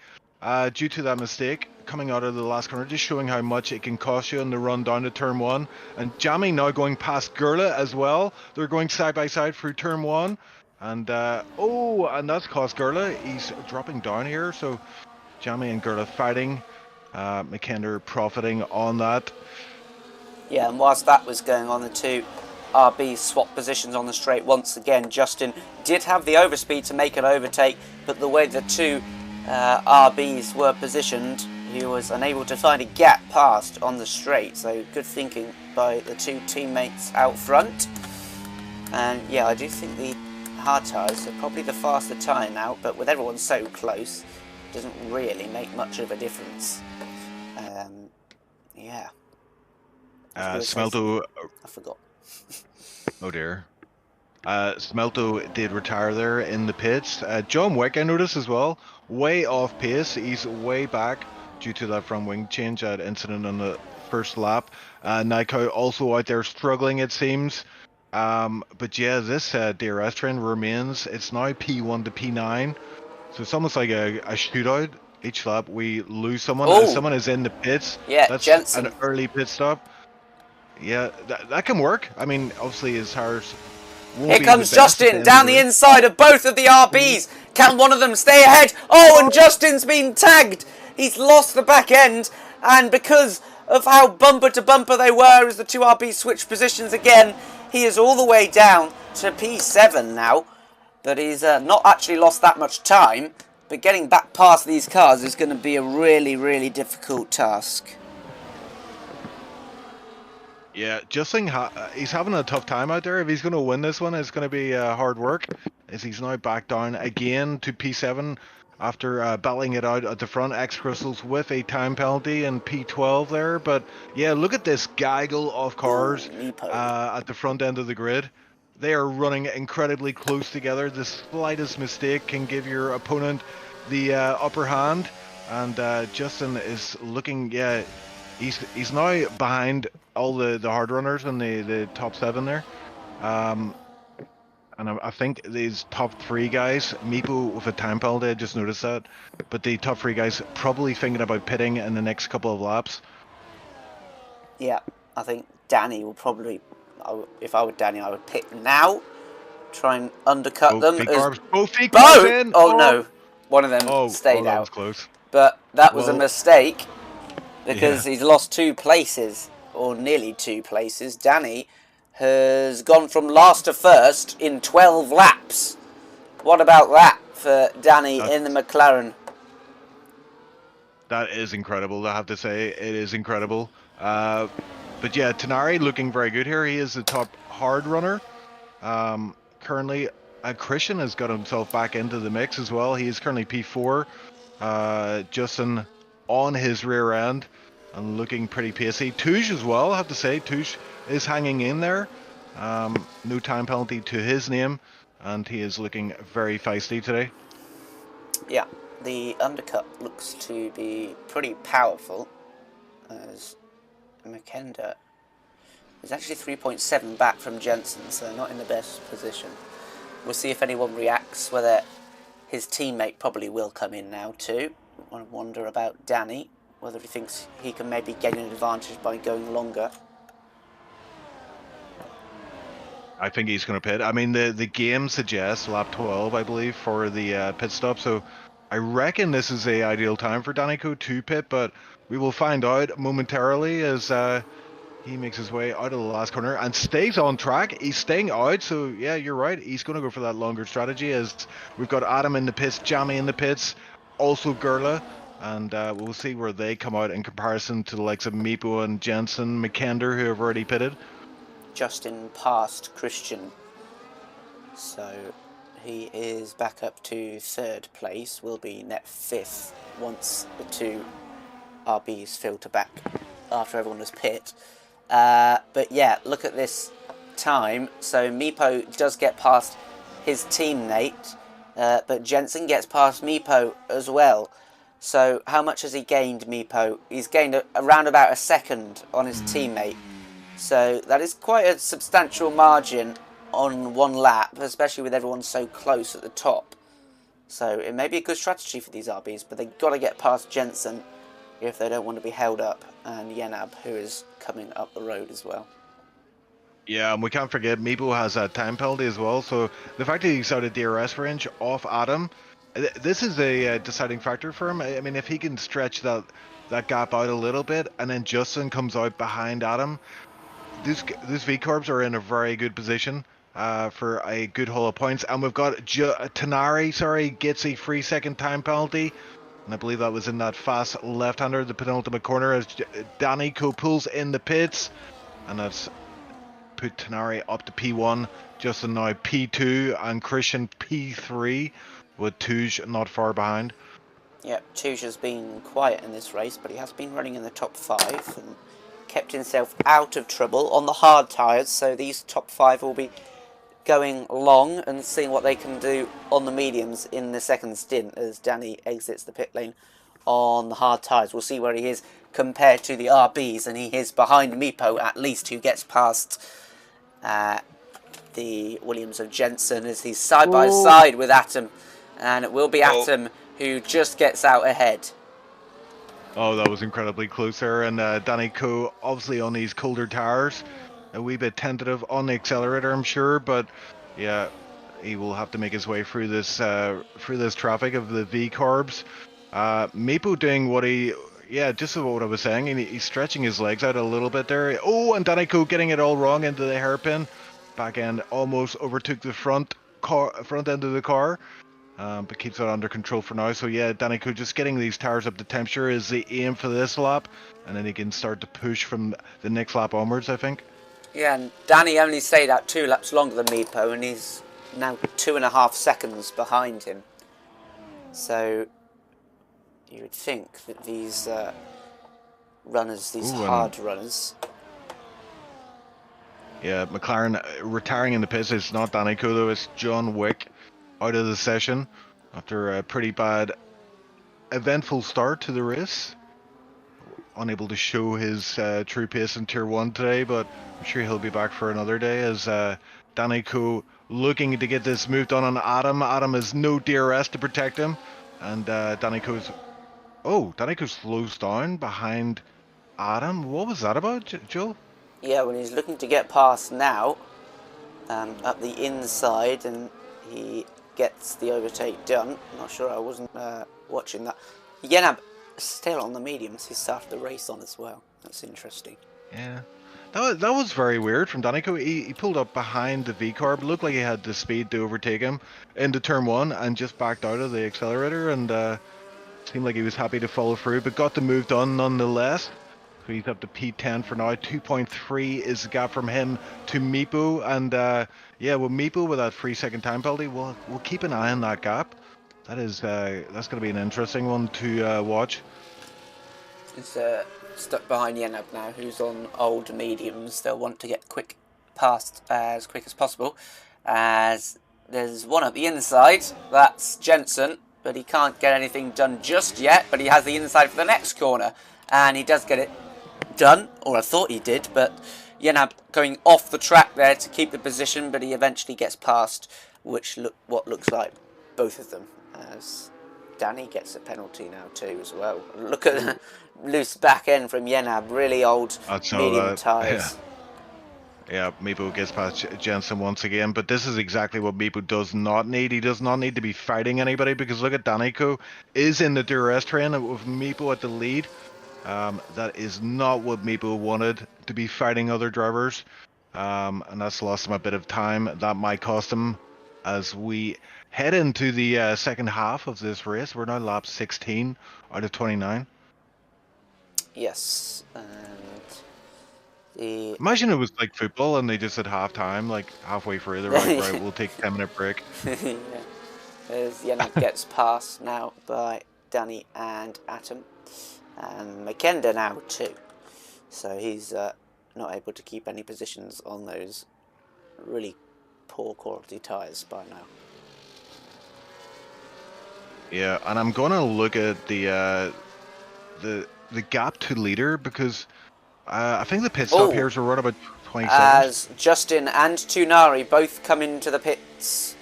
B: due to that mistake coming out of the last corner, just showing how much it can cost you on the run down to turn 1. And Jamie now going past Gurla as well. They're going side by side through turn 1. And and that's cost Gurla. He's dropping down here. So Jamie and Gurla fighting. McKenna profiting on that.
A: Yeah, and whilst that was going on, the two RBs swapped positions on the straight once again. Justin did have the overspeed to make an overtake, but the way the two RBs were positioned, he was unable to find a gap past on the straight. So good thinking by the two teammates out front. And yeah, I do think the hard tyres are probably the faster tyre now, but with everyone so close, it doesn't really make much of a difference. Yeah.
B: Smelto...
A: I forgot.
B: Oh dear. Smelto did retire there in the pits. John Wick, I noticed as well, way off pace. He's way back due to that front wing change, that incident on the first lap. Nikau also out there struggling, it seems. But yeah, this DRS trend remains. It's now P1 to P9. So it's almost like a shootout. Each lap we lose someone. As someone is in the pits.
A: Yeah,
B: that's
A: Jensen.
B: An early pit stop. Yeah, that can work. I mean, obviously his tires won't
A: Here
B: be
A: comes
B: the best
A: Justin down the inside of both of the RBs. Can one of them stay ahead? Oh, and Justin's been tagged. He's lost the back end, and because of how bumper to bumper they were as the two RBs switched positions again, he is all the way down to P7 now, but he's not actually lost that much time. But getting back past these cars is going to be a really, really difficult task.
B: Yeah, Justin, he's having a tough time out there. If he's going to win this one, it's going to be hard work. As he's now back down again to P7 after battling it out at the front. X-Crystals with a time penalty in P12 there. But yeah, look at this gaggle of cars at the front end of the grid. They are running incredibly close together. The slightest mistake can give your opponent the upper hand. And Justin is looking, yeah, he's now behind all the hard runners in the top 7 there. And I think these top 3 guys, Meepo with a time penalty, I just noticed that. But the top 3 guys probably thinking about pitting in the next couple of laps.
A: Yeah, I think Danny will probably, if I were Danny, I would pit now, try and undercut them.
B: Both carbs in!
A: Oh no, one of them stayed out.
B: That was close.
A: But that was a mistake, because he's lost 2 places, or nearly 2 places. Danny has gone from last to first in 12 laps. What about that for Danny in the McLaren?
B: That is incredible, I have to say. It is incredible. But yeah, Tenari looking very good here. He is the top hard runner. Currently, Christian has got himself back into the mix as well. He is currently P4. Justin on his rear end and looking pretty pacey. Touche as well, I have to say. Touche is hanging in there. No time penalty to his name, and he is looking very feisty today.
A: Yeah, the undercut looks to be pretty powerful, as McKenda is actually 3.7 back from Jensen, so not in the best position. We'll see if anyone reacts, whether his teammate probably will come in now too. I wonder about Danny, whether he thinks he can maybe gain an advantage by going longer.
B: I think he's going to pit. I mean, the game suggests lap 12, I believe, for the pit stop. So I reckon this is the ideal time for Danico to pit, but we will find out momentarily as he makes his way out of the last corner and stays on track. He's staying out, so yeah, you're right. He's going to go for that longer strategy as we've got Adam in the pits, Jamie in the pits, also Gerla, and we'll see where they come out in comparison to the likes of Meepo and Jensen, McKender, who have already pitted.
A: Justin passed Christian, so he is back up to 3rd place. Will be net 5th once the 2 RBs filter back after everyone has pit. But yeah, look at this time. So Meepo does get past his teammate, but Jensen gets past Meepo as well. So how much has he gained, Meepo? He's gained around about a second on his teammate. So that is quite a substantial margin on one lap, especially with everyone so close at the top. So it may be a good strategy for these RBs, but they've got to get past Jensen if they don't want to be held up, and Yenab, who is coming up the road as well.
B: Yeah, and we can't forget Meepo has a time penalty as well, so the fact that he's out of DRS range off Adam, this is a deciding factor for him. I mean, if he can stretch that gap out a little bit, and then Justin comes out behind Adam, these V-Corps are in a very good position for a good haul of points. And we've got Tenari, gets a 3-second time penalty. And I believe that was in that fast left-hander, the penultimate corner, as Danico pulls in the pits. And that's put Tenari up to P1. Justin now P2 and Christian P3 with Touche not far behind.
A: Yeah, Touche has been quiet in this race, but he has been running in the top 5 and kept himself out of trouble on the hard tyres, so these top 5 will be going long and seeing what they can do on the mediums in the second stint as Danny exits the pit lane on the hard tyres. We'll see where he is compared to the RBs, and he is behind Meepo at least, who gets past the Williams of Jensen as he's side by side with Atom, and it will be Atom who just gets out ahead.
B: Oh, that was incredibly close there, and Danico obviously on these colder tires, a wee bit tentative on the accelerator, I'm sure, but yeah, he will have to make his way through this traffic of the V-Carbs. Meepo doing what just what I was saying, he's stretching his legs out a little bit there. Oh, and Danico getting it all wrong into the hairpin. back end almost overtook the front end of the car, but keeps it under control for now. So yeah, Danico just getting these tires up to temperature is the aim for this lap, and then he can start to push from the next lap onwards, I think.
A: Yeah, and Danny only stayed out 2 laps longer than Meepo, and he's now 2.5 seconds behind him. So you would think that these runners, these hard runners...
B: Yeah, McLaren retiring in the pits. It's not Danico though, it's John Wick out of the session after a pretty bad, eventful start to the race. Unable to show his true pace in Tier 1 today, but I'm sure he'll be back for another day as Danico looking to get this moved on Adam. Adam has no DRS to protect him, and Danico slows down behind Adam. What was that about, Joel?
A: Yeah, when he's looking to get past now, up the inside, and he gets the overtake done. Not sure, I wasn't watching that. Yenab still on the mediums, he started the race on as well. That's interesting.
B: Yeah, that was very weird from Danico. He pulled up behind the V-Carb, looked like he had the speed to overtake him into turn 1 and just backed out of the accelerator, and seemed like he was happy to follow through, but got the move done nonetheless. So he's up to P10 for now. 2.3 is the gap from him to Meepo, and yeah, with Meepo with that 3-second time penalty, we'll keep an eye on that gap. That's going to be an interesting one to watch.
A: He's stuck behind Yenab now, who's on old mediums. They'll want to get past as quick as possible, as there's one at the inside. That's Jensen, but he can't get anything done just yet, but he has the inside for the next corner, and he does get it done, or I thought he did, but Yenab going off the track there to keep the position, but he eventually gets past what looks like both of them, as Danny gets a penalty now too as well. Look at the loose back end from Yenab, really old medium tyres.
B: Yeah, Meepo gets past Jensen once again, but this is exactly what Meepo does not need. He does not need to be fighting anybody, because look at Danico is in the DRS train with Meepo at the lead. That is not what Meepo wanted, to be fighting other drivers, and that's lost him a bit of time. That might cost him as we head into the second half of this race. We're now lap 16 out of 29.
A: Yes, and
B: imagine it was like football and they just at half time, like halfway through, they're like, right, we'll take a 10-minute break.
A: Yeah. As Yenab gets passed now by Danny and Atom, and McKenda now too. So he's not able to keep any positions on those really poor quality tyres by now.
B: Yeah, and I'm gonna look at the gap to leader, because I think the pit stop here is around about 20 seconds.
A: As Justin and Tunari both come into the pits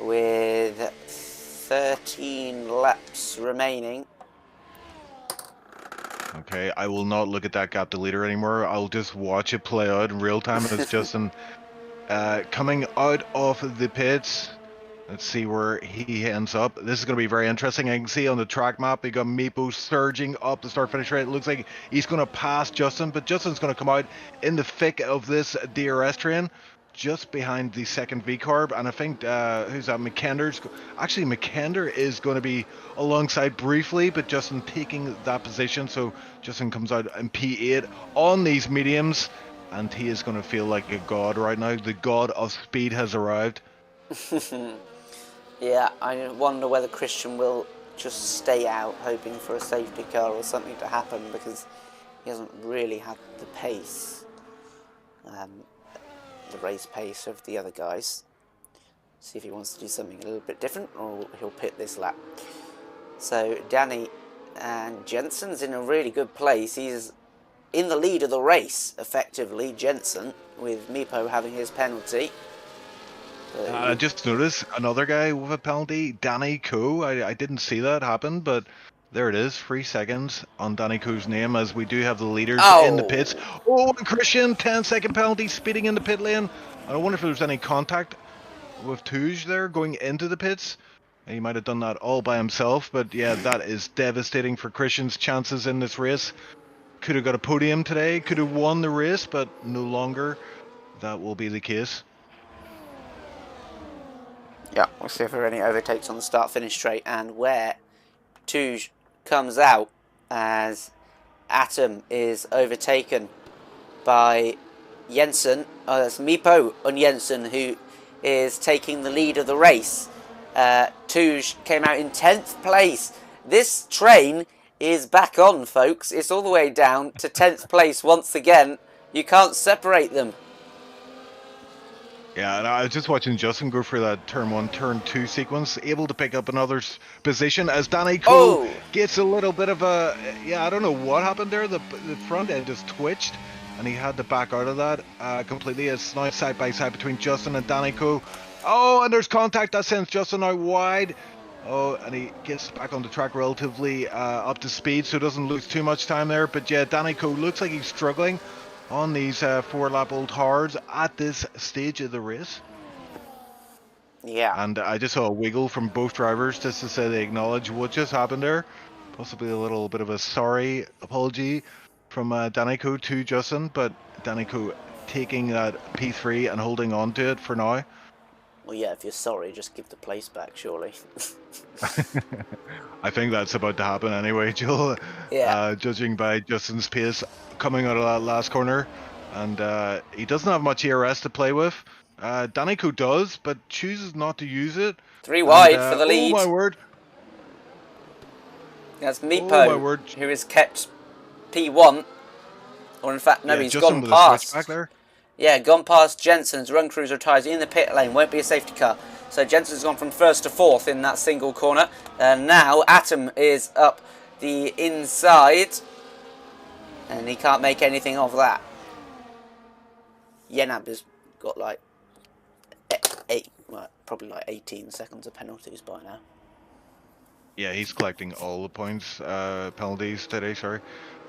A: with 13 laps remaining.
B: Okay, I will not look at that gap to leader anymore. I'll just watch it play out in real time as Justin coming out of the pits. Let's see where he ends up. This is going to be very interesting. I can see on the track map, we got Meepo surging up the start-finish rate. It looks like he's going to pass Justin, but Justin's going to come out in the thick of this DRS train, just behind the second V-Carb. And I think, who's that? Actually, McKender is going to be alongside briefly, but Justin taking that position. So Justin comes out in P8 on these mediums, and he is going to feel like a god right now. The god of speed has arrived.
A: Yeah, I wonder whether Christian will just stay out, hoping for a safety car or something to happen, because he hasn't really had the pace, the race pace of the other guys. See if he wants to do something a little bit different, or he'll pit this lap. So Danny and Jensen's in a really good place. He's in the lead of the race, effectively, Jensen, with Meepo having his penalty.
B: I just noticed another guy with a penalty, Danny Coe. I didn't see that happen, but there it is, 3 seconds on Danny Coe's name, as we do have the leaders in the pits. Oh, and Christian, 10-second penalty, speeding in the pit lane. I wonder if there was any contact with Touge there going into the pits. He might have done that all by himself, but yeah, that is devastating for Christian's chances in this race. Could have got a podium today, could have won the race, but no longer that will be the case.
A: Yeah, we'll see if there are any overtakes on the start-finish straight, and where Touge comes out as Atom is overtaken by Jensen. Oh, that's Meepo on Jensen, who is taking the lead of the race. Touge came out in 10th place. This train is back on, folks. It's all the way down to 10th place once again. You can't separate them.
B: Yeah, and I was just watching Justin go for that turn 1, turn 2 sequence, able to pick up another position as Danny Cole gets a little bit of a, I don't know what happened there. The front end just twitched, and he had to back out of that completely. It's now side by side between Justin and Danny Cole. Oh, and there's contact that sends Justin out wide. Oh, and he gets back on the track relatively up to speed, so doesn't lose too much time there. But yeah, Danny Cole looks like he's struggling on these 4-lap old hards at this stage of the race.
A: Yeah.
B: And I just saw a wiggle from both drivers just to say they acknowledge what just happened there. Possibly a little bit of a sorry apology from Danico to Justin, but Danico taking that P3 and holding on to it for now.
A: Well, yeah, if you're sorry, just give the place back, surely.
B: I think that's about to happen anyway, Joel.
A: Yeah.
B: Judging by Justin's pace coming out of that last corner. And he doesn't have much ERS to play with. Danico does, but chooses not to use it.
A: 3 wide for the lead.
B: Oh my word.
A: That's Meepo, who has kept P1. Or in fact, no, he's
B: Justin
A: gone past.
B: Back there.
A: Yeah, gone past Jensen's run cruiser tyres in the pit lane. Won't be a safety car. So Jensen's gone from 1st to 4th in that single corner. And now Atom is up the inside. And he can't make anything of that. Yenab has got like probably like 18 seconds of penalties by now.
B: Yeah, he's collecting all the points, penalties today, sorry.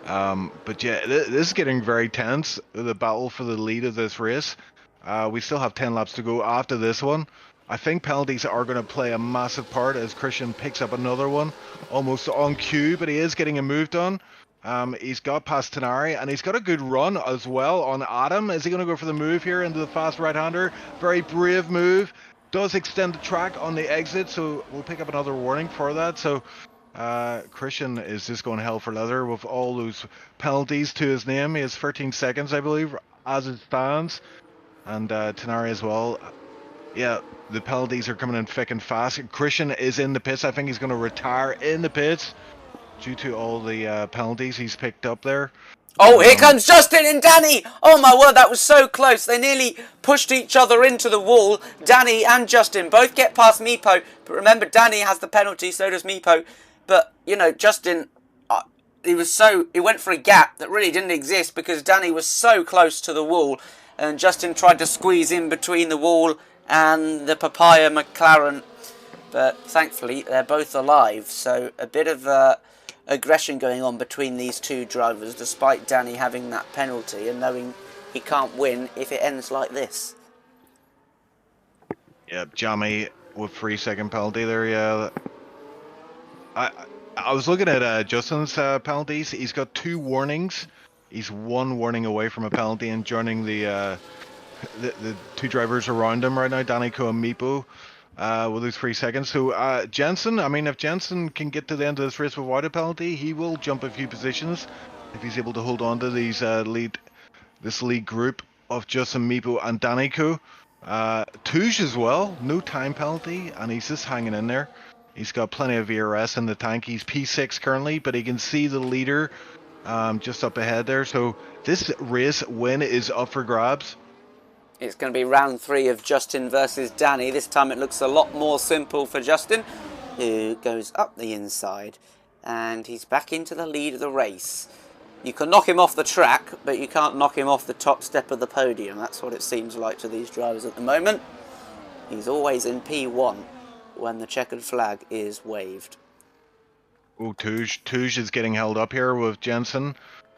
B: But yeah, this is getting very tense, the battle for the lead of this race. We still have 10 laps to go after this one. I think penalties are going to play a massive part as Christian picks up another one, almost on cue, but he is getting a move done. He's got past Tenari, and he's got a good run as well on Adam. Is he going to go for the move here into the fast right-hander? Very brave move. Does extend the track on the exit, so we'll pick up another warning for that. So Christian is just going hell for leather with all those penalties to his name. He has 13 seconds, I believe, as it stands. And Tenari as well. Yeah, the penalties are coming in thick and fast. Christian is in the pits. I think he's going to retire in the pits due to all the penalties he's picked up there.
A: Oh, here comes Justin and Danny! Oh my word, that was so close. They nearly pushed each other into the wall. Danny and Justin both get past Meepo. But remember, Danny has the penalty, so does Meepo. But, you know, Justin, he went for a gap that really didn't exist because Danny was so close to the wall. And Justin tried to squeeze in between the wall and the Papaya McLaren. But thankfully, they're both alive. So a bit of aggression going on between these two drivers, despite Danny having that penalty and knowing he can't win if it ends like this.
B: Yeah, Jamie with 3-second penalty there, yeah. I was looking at Justin's penalties. He's got 2 warnings. He's 1 warning away from a penalty and joining the 2 drivers around him right now, Danico and Meepo. With those 3 seconds. So Jensen, I mean, if Jensen can get to the end of this race without a penalty, he will jump a few positions if he's able to hold on to these this lead group of Justin, Meepo and Danico. Touge as well, no time penalty, and he's just hanging in there. He's got plenty of ERS in the tank. He's P6 currently, but he can see the leader just up ahead there. So this race win is up for grabs.
A: It's going to be round 3 of Justin versus Danny. This time it looks a lot more simple for Justin, who goes up the inside. And he's back into the lead of the race. You can knock him off the track, but you can't knock him off the top step of the podium. That's what it seems like to these drivers at the moment. He's always in P1 when the checkered flag is waved.
B: Oh, Touge is getting held up here with Jensen.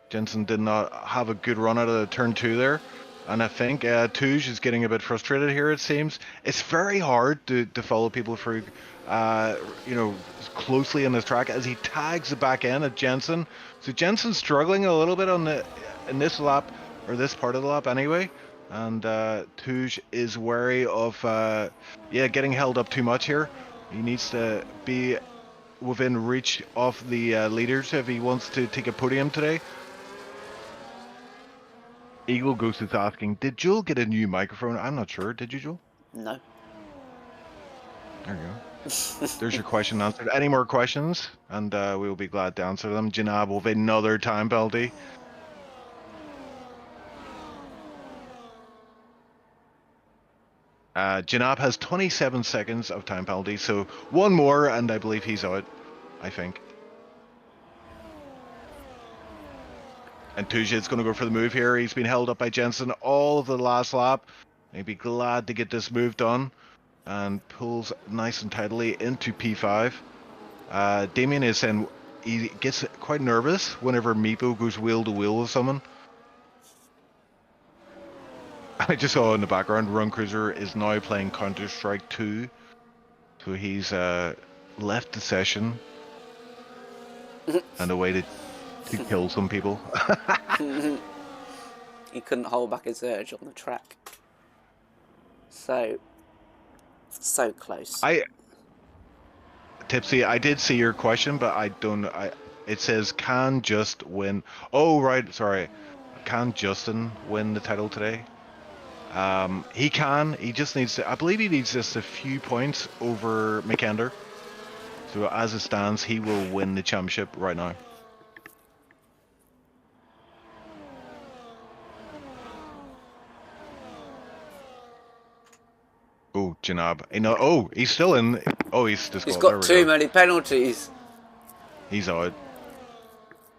B: Jensen did not have a good run out of turn 2 there. And I think Touge is getting a bit frustrated here, it seems. It's very hard to follow people through, closely on this track as he tags the back end at Jensen. So Jensen's struggling a little bit in this lap, or this part of the lap anyway. And Touge is wary of yeah, getting held up too much here. He needs to be within reach of the leaders if he wants to take a podium today. Eagle Ghost is asking, did Joel get a new microphone? I'm not sure. Did you, Joel?
A: No.
B: There you go. There's your question answered. Any more questions? And we will be glad to answer them. Janab will have another time penalty. Janab has 27 seconds of time penalty, so one more, and I believe he's out, I think. And Tujit's going to go for the move here. He's been held up by Jensen all of the last lap. He'd be glad to get this move done. And pulls nice and tightly into P5. Damien is saying he gets quite nervous whenever Meepo goes wheel to wheel with someone. I just saw in the background, Run Cruiser is now playing Counter-Strike 2. So he's left the session and away to kill some people.
A: He couldn't hold back his urge on the track. So close.
B: Tipsy, I did see your question, but I don't. It says can just win. Oh right, sorry. Can Justin win the title today? He can. He just needs to. I believe he needs just a few points over McKender. So as it stands, he will win the championship right now. Oh, Janab. Oh, he's still in. Oh, he's disqualified.
A: He's got too many penalties.
B: He's out.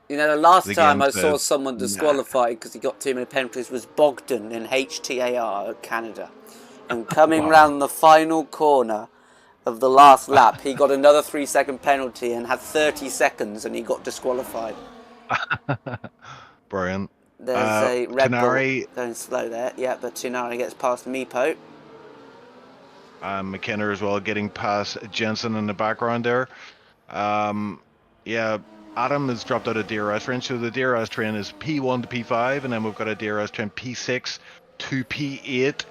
A: You know, the last
B: The
A: time
B: game
A: I saw
B: says,
A: someone disqualified because he got too many penalties was Bogdan in HTAR at Canada. And coming round the final corner of the last lap, he got another 3-second penalty and had 30 seconds and he got disqualified.
B: Brilliant.
A: There's a Red
B: Tenari,
A: Bull going slow there. Yeah, but Tenari gets past Meepo.
B: McKenna as well, getting past Jensen in the background there. Yeah, Adam has dropped out of DRS range, so the DRS train is P1 to P5, and then we've got a DRS train P6 to P8.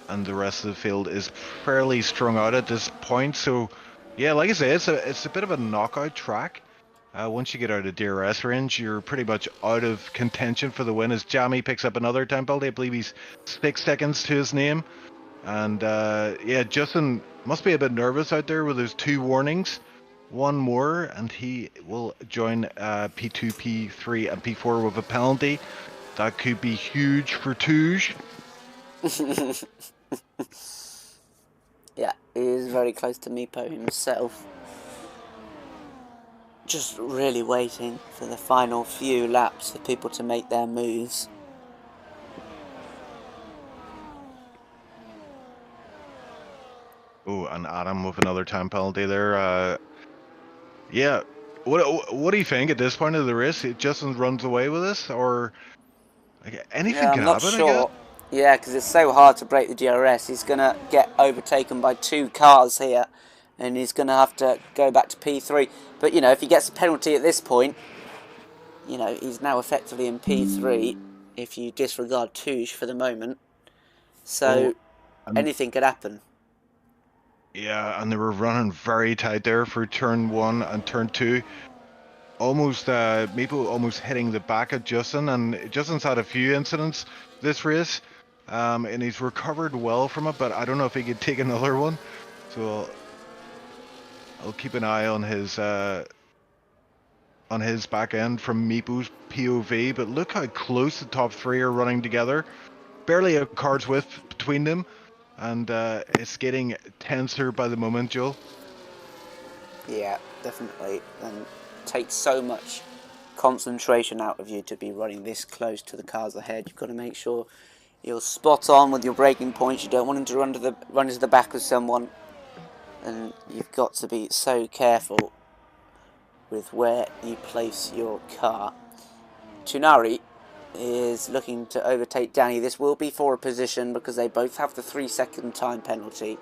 B: And the rest of the field is fairly strung out at this point. So, yeah, like I say, it's a bit of a knockout track. Once you get out of DRS range, you're pretty much out of contention for the win. As Jamie picks up another time penalty, I believe he's 6 seconds to his name. And yeah, Justin must be a bit nervous out there with those 2 warnings. One more, and he will join P2, P3, and P4 with a penalty. That could be huge for Touge.
A: Yeah, he is very close to Meepo himself. Just really waiting for the final few laps for people to make their moves.
B: Oh, and Adam with another time penalty there. Yeah, what do you think at this point of the race? Justin runs away with this, or like, anything
A: Yeah,
B: can
A: I'm not
B: happen?
A: sure. Yeah, because it's so hard to break the DRS. He's going to get overtaken by 2 cars here, and he's going to have to go back to P3. But, you know, if he gets a penalty at this point, you know, he's now effectively in P3, if you disregard Touge for the moment. So, anything could happen.
B: Yeah, and they were running very tight there for turn 1 and turn 2. Almost, Meepo almost hitting the back of Justin, and Justin's had a few incidents this race, and he's recovered well from it, but I don't know if he could take another one. So I'll keep an eye on his back end from Meepo's POV. But look how close the top 3 are running together. Barely a card's width between them. And it's getting tenser by the moment, Joel.
A: Yeah, definitely. And takes so much concentration out of you to be running this close to the cars ahead. You've got to make sure you're spot on with your braking points. You don't want him to run into the back of someone. And you've got to be so careful with where you place your car. Tunari is looking to overtake Danny. This will be for a position because they both have the 3-second time penalty.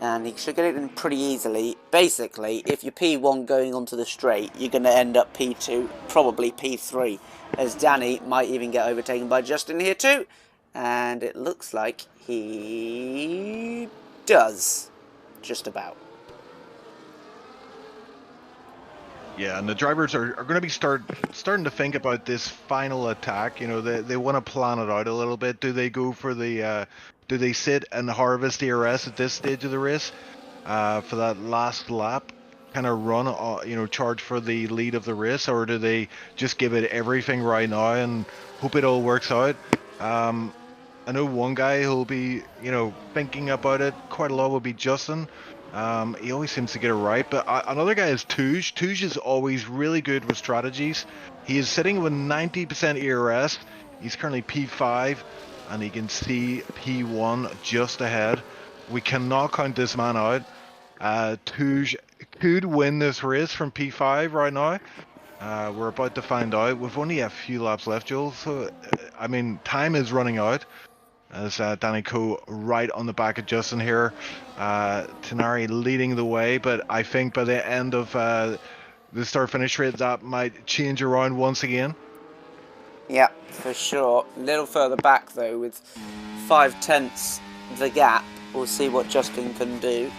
A: and he should get it in pretty easily. Basically, if you're P1 going onto the straight, you're going to end up P2, probably P3, as Danny might even get overtaken by Justin here too, and it looks like he does, just about.
B: Yeah, and the drivers are going to be starting to think about this final attack. You know, they want to plan it out a little bit. Do they go for the, do they sit and harvest DRS at this stage of the race for that last lap, kind of run, you know, charge for the lead of the race, or do they just give it everything right now and hope it all works out? I know one guy who'll be, you know, thinking about it quite a lot will be Justin. He always seems to get it right, but another guy is Touge. Touge is always really good with strategies. He is sitting with 90% ERS. He's currently P5, and he can see P1 just ahead. We cannot count this man out. Touge could win this race from P5 right now. We're about to find out. We've only a few laps left, Joel, so, I mean, time is running out. As Danny Coe right on the back of Justin here. Tenari leading the way, but I think by the end of the start-finish rate, that might change around once again.
A: Yeah, for sure. A little further back, though, with 5/10 the gap. We'll see what Justin can do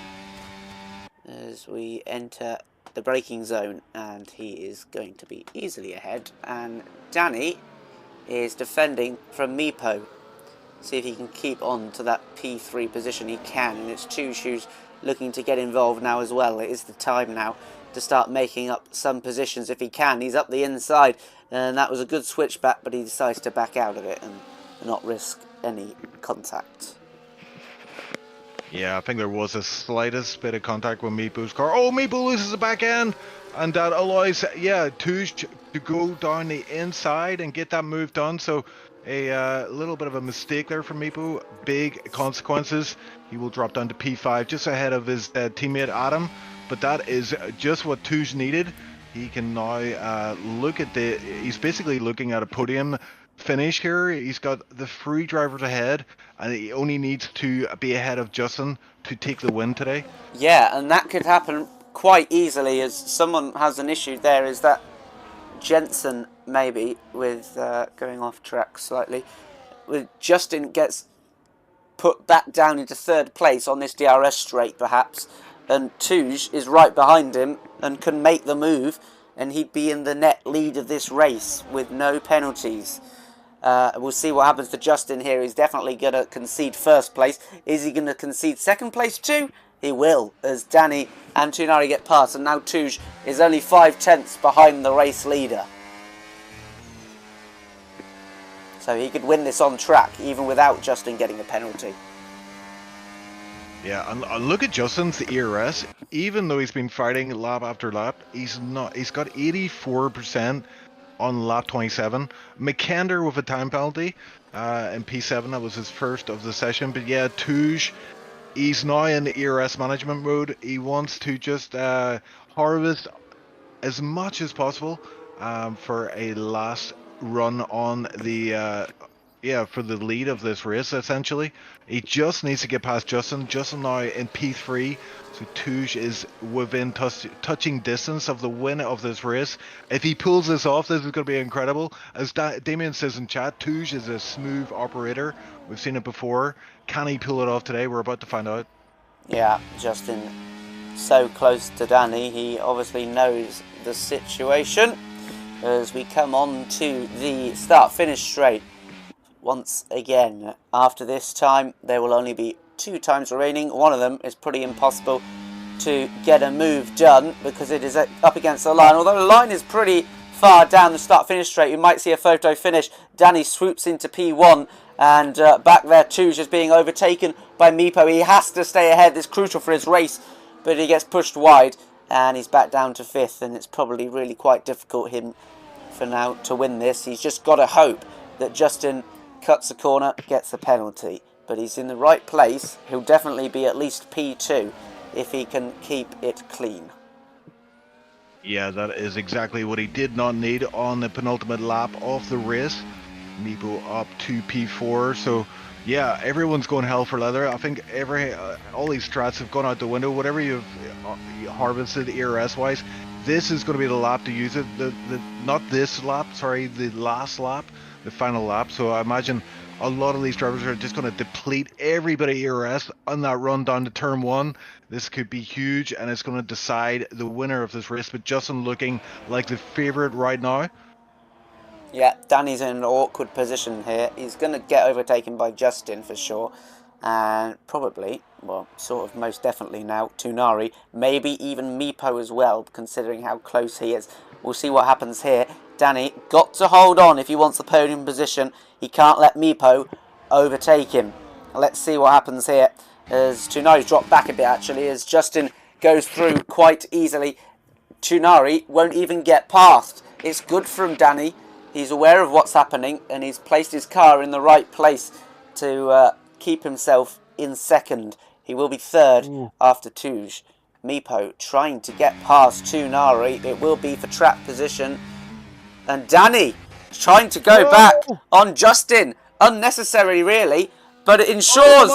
A: as we enter the braking zone, and he is going to be easily ahead. And Danny is defending from Meepo. See if he can keep on to that P3 position. He can, and it's Touge who's looking to get involved now as well. It is the time now to start making up some positions if he can. He's up the inside, and that was a good switchback, but he decides to back out of it and not risk any contact.
B: Yeah, I think there was the slightest bit of contact with Meepo's car. Oh, Meepo loses the back end, and that allows, yeah, Touge to go down the inside and get that move done. So a little bit of a mistake there from Meepo. Big consequences. He will drop down to P5 just ahead of his teammate Adam. But that is just what Touge needed. He can now look at the... He's basically looking at a podium finish here. He's got the 3 drivers ahead, and he only needs to be ahead of Justin to take the win today.
A: Yeah, and that could happen quite easily, as someone has an issue there, is that Jensen, maybe, with going off track slightly, with Justin gets put back down into 3rd place on this DRS straight, perhaps, and Touge is right behind him and can make the move, and he'd be in the net lead of this race with no penalties. We'll see what happens to Justin here. He's definitely going to concede 1st place. Is he going to concede 2nd place too? He will, as Danny and Tunari get past, and now Touge is only 5/10 behind the race leader. So he could win this on track, even without Justin getting a penalty.
B: Yeah, and look at Justin's ERS. Even though he's been fighting lap after lap, he's got 84% on lap 27. McKender with a time penalty in P7. That was his first of the session. But yeah, Touge, he's now in the ERS management mode. He wants to just harvest as much as possible for a last run on the for the lead of this race. Essentially, he just needs to get past Justin. Justin now in P3, so Touge is within touching distance of the win of this race. If he pulls this off, this is going to be incredible. As Damien says in chat, Touge is a smooth operator. We've seen it before. Can he pull it off today? We're about to find out.
A: Yeah, Justin so close to Danny. He obviously knows the situation. As we come on to the start-finish straight. Once again, after this time, there will only be 2 times remaining. One of them is pretty impossible to get a move done because it is up against the line. Although the line is pretty far down the start-finish straight, you might see a photo finish. Danny swoops into P1, and back there, Touge is being overtaken by Meepo. He has to stay ahead. This is crucial for his race, but he gets pushed wide, and he's back down to 5th, and it's probably really quite difficult for now to win this. He's just got to hope that Justin cuts a corner, gets a penalty, but he's in the right place. He'll definitely be at least P2 if he can keep it clean.
B: Yeah, that is exactly what he did not need on the penultimate lap of the race. Meepo up to P4. So yeah, everyone's going hell for leather. I think all these strats have gone out the window. Whatever you harvested ERS wise, this is going to be the lap to use it. Not this lap, sorry, the last lap, the final lap. So I imagine a lot of these drivers are just going to deplete everybody ERS on that run down to turn 1. This could be huge, and it's going to decide the winner of this race. But Justin looking like the favorite right now.
A: Yeah, Danny's in an awkward position here. He's going to get overtaken by Justin for sure. And probably, well, sort of most definitely now, Tunari. Maybe even Meepo as well, considering how close he is. We'll see what happens here. Danny got to hold on if he wants the podium position. He can't let Meepo overtake him. Let's see what happens here. As Tunari's dropped back a bit, actually, as Justin goes through quite easily. Tunari won't even get past. It's good from Danny. He's aware of what's happening, and he's placed his car in the right place to keep himself in second. He will be third after Touge. Meepo trying to get past Tunari. It will be for track position. And Danny trying to go back on Justin. Unnecessary, really, but it ensures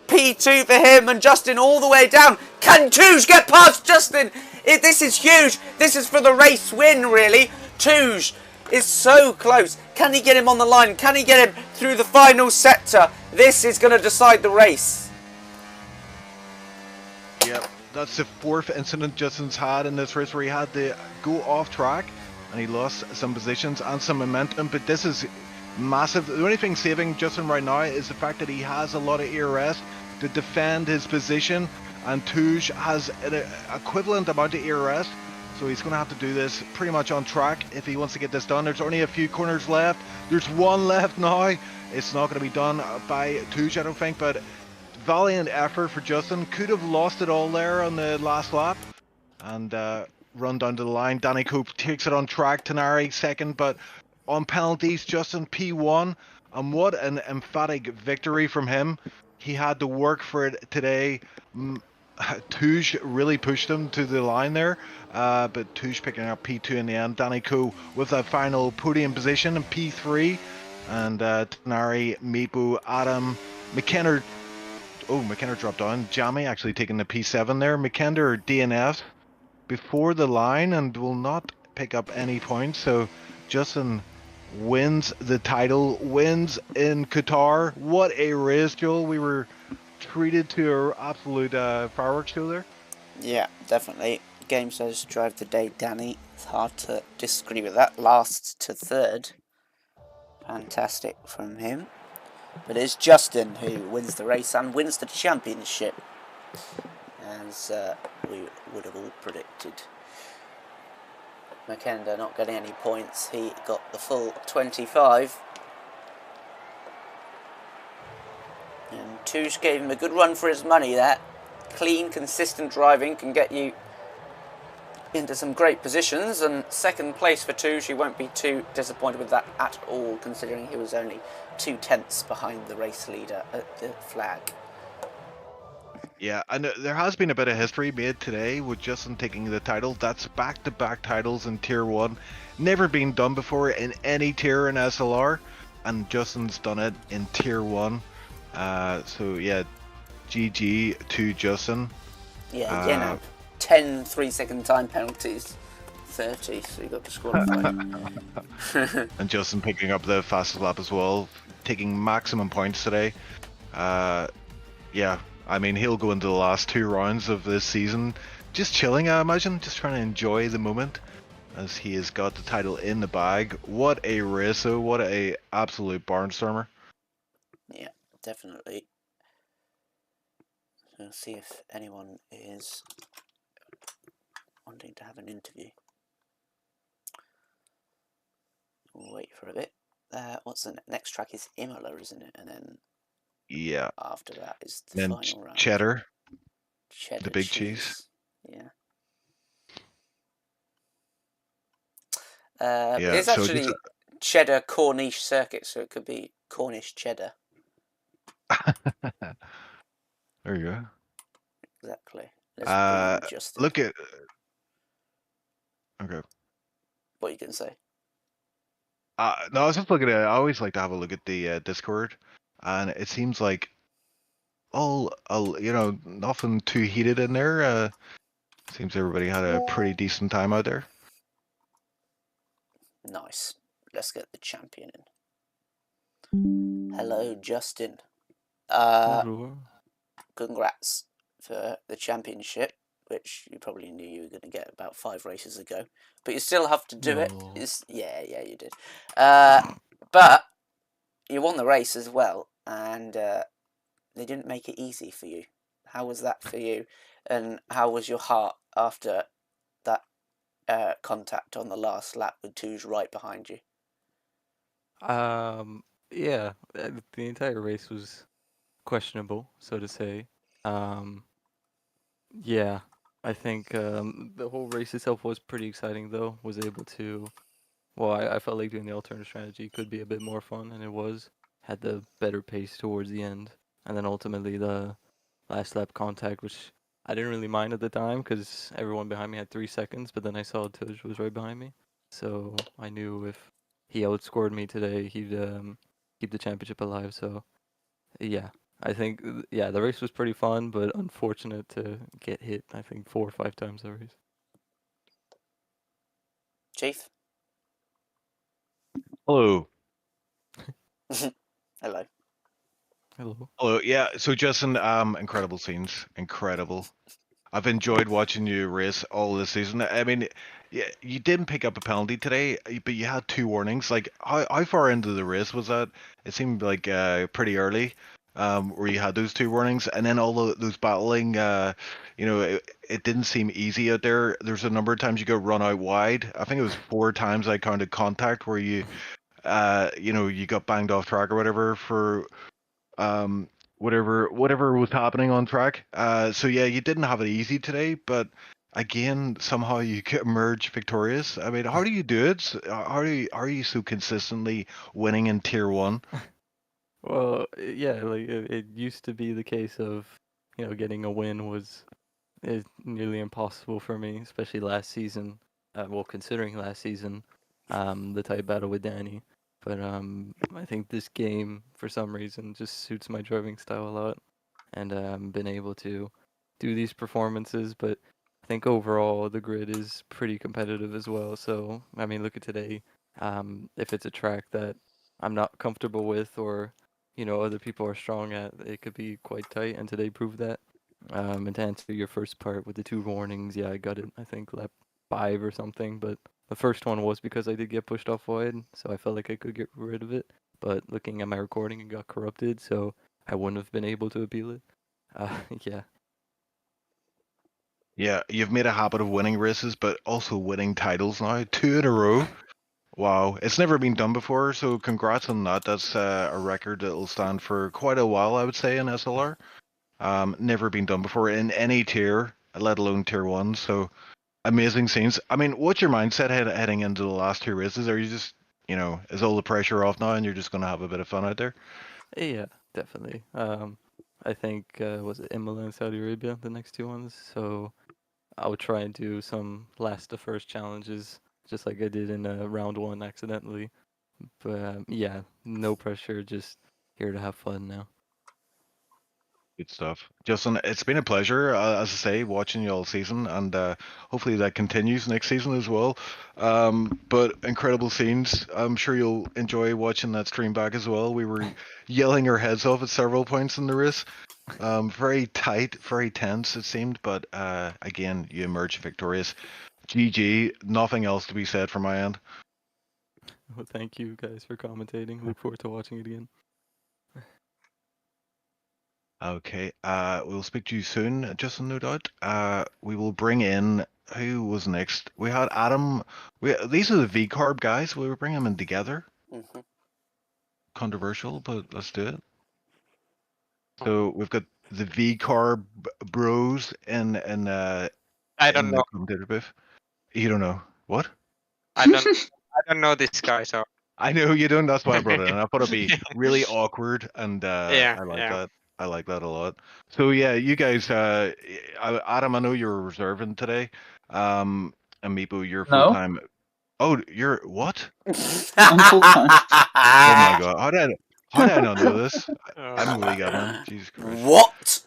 A: P2 for him, and Justin all the way down. Can Touge get past Justin? This is huge. This is for the race win, really. Touge is so close. Can he get him on the line? Can he get him through the final sector? This is going to decide the race.
B: Yep, that's the 4th incident Justin's had in this race where he had to go off track and he lost some positions and some momentum, but this is massive. The only thing saving Justin right now is the fact that he has a lot of ERS to defend his position, and Touge has an equivalent amount of ERS, so he's going to have to do this pretty much on track if he wants to get this done. There's only a few corners left. There's one left now. It's not going to be done by Touge, I don't think, but valiant effort for Justin. Could have lost it all there on the last lap and run down to the line. Danny Cope takes it on track. Tunari second, but on penalties, Justin P1, and what an emphatic victory from him. He had to work for it today. Touge really pushed him to the line there, but Touge picking up P2 in the end. Danny Coe with a final podium position in P3, and Tunari, Meepo, Adam, McKenna. Oh, McKenna dropped down. Jamie actually taking the P7 there. McKenna DNF before the line and will not pick up any points. So Justin wins the title, wins in Qatar. What a race, Joel. We were treated to an absolute fireworks show there.
A: Yeah, definitely. Game says drive the day, Danny. It's hard to disagree with that. Last to third. Fantastic from him. But it's Justin who wins the race and wins the championship, as we would have all predicted. McKenna not getting any points. He got the full 25. And Touge gave him a good run for his money there. Clean, consistent driving can get you into some great positions. And second place for Touge. He won't be too disappointed with that at all, considering he was only 2/10 behind the race leader at the flag.
B: Yeah, and there has been a bit of history made today with Justin taking the title. That's back-to-back titles in Tier 1. Never been done before in any tier in SLR, and Justin's done it in Tier 1. So yeah, GG to Justin.
A: Yeah, you know, 10 3-second time penalties, 30, so you got disqualified.
B: And Justin picking up the fastest lap as well, taking maximum points today. Yeah, I mean, he'll go into the last 2 rounds of this season just chilling, I imagine, just trying to enjoy the moment as he has got the title in the bag. What a race, though. What a absolute barnstormer.
A: Yeah, definitely. So we'll see if anyone is wanting to have an interview. We'll wait for a bit. What's the next track? Is Imola, isn't it? And then
B: yeah,
A: after that is the final round.
B: Cheddar,
A: the
B: big cheese.
A: Yeah.
B: Yeah,
A: it's actually Cheddar Cornish circuit, so it could be Cornish cheddar.
B: There you go.
A: Exactly.
B: Look at. Okay.
A: What are you going to say?
B: No, I was just looking at it. I always like to have a look at the Discord, and it seems like nothing too heated in there. Seems everybody had a pretty decent time out there.
A: Nice. Let's get the champion in. Hello, Justin.
D: Bonjour.
A: Congrats for the championship, which you probably knew you were going to get about 5 races ago. But you still have to do it.
D: No.
A: Yeah, you did. But you won the race as well, and they didn't make it easy for you. How was that for you? And how was your heart after that contact on the last lap with Touge right behind you?
D: Yeah, the entire race was questionable, so to say. Yeah, I think the whole race itself was pretty exciting, though. Was able to, well, I felt like doing the alternative strategy could be a bit more fun, and it was. Had the better pace towards the end, and then ultimately the last lap contact, which I didn't really mind at the time because everyone behind me had 3 seconds, but then I saw Tuj was right behind me, so I knew if he outscored me today, he'd keep the championship alive. So yeah, I think the race was pretty fun, but unfortunate to get hit. I think 4 or 5 times that race.
A: Chief?
B: Hello.
A: Hello.
D: Hello.
B: Hello. Yeah. So Justin, incredible scenes. Incredible. I've enjoyed watching you race all this season. I mean, yeah, you didn't pick up a penalty today, but you had 2 warnings. Like, how far into the race was that? It seemed like pretty early, where you had those 2 warnings, and then all those battling. It didn't seem easy out there. There's a number of times you got run out wide. I think it was 4 times I counted contact where you got banged off track or whatever for whatever was happening on track. So yeah, you didn't have it easy today, but again, somehow you could emerge victorious. I mean, how do you do it? How are you so consistently winning in tier 1?
D: Well, yeah, like it used to be the case of, getting a win was nearly impossible for me, especially last season. Well, considering last season, the tight battle with Danny. But I think this game, for some reason, just suits my driving style a lot, and been able to do these performances. But I think overall the grid is pretty competitive as well. So I mean, look at today. If it's a track that I'm not comfortable with, or other people are strong at, it could be quite tight. And today proved that. And to answer your first part with the 2 warnings, yeah, I got it. I think lap 5 or something, but the first one was because I did get pushed off wide, so I felt like I could get rid of it. But looking at my recording, it got corrupted, so I wouldn't have been able to appeal it. Yeah.
B: Yeah, you've made a habit of winning races, but also winning titles now, 2 in a row. Wow, it's never been done before, so congrats on that. That's a record that will stand for quite a while, I would say, in SLR. Never been done before in any tier, let alone tier 1. So amazing scenes. I mean, what's your mindset heading into the last 2 races? Are you just, is all the pressure off now and you're just going to have a bit of fun out there?
D: Yeah, definitely. I think was it Imola and Saudi Arabia, the next 2 ones. So I would try and do some last to first challenges, just like I did in round 1 accidentally. But yeah, no pressure, just here to have fun now.
B: Good stuff. Justin, it's been a pleasure, as I say, watching you all season, and hopefully that continues next season as well. But incredible scenes. I'm sure you'll enjoy watching that stream back as well. We were yelling our heads off at several points in the race. Very tight, very tense it seemed, but again, you emerged victorious. GG, nothing else to be said from my end.
D: Well, thank you guys for commentating. Look forward to watching it again.
B: Okay, we'll speak to you soon, Justin, no doubt. We will bring in, who was next? We had Adam. These are the V-Carb guys. We will bring them in together.
A: Mm-hmm.
B: Controversial, but let's do it. So we've got the V-Carb bros in
E: I don't know.
B: the commentator booth. You don't know what?
E: I don't know this guy, so
B: I know you don't. That's why I brought it in. I thought it'd be really awkward, and
E: yeah,
B: I like
E: yeah.
B: that. I like that a lot. So yeah, you guys, Adam, I know you were reserving today. And Meepo, you're full time. Oh, you're what?
F: I'm full-time.
B: Oh my god! How did I not know this? I'm a wee god man. Jesus Christ.
A: What?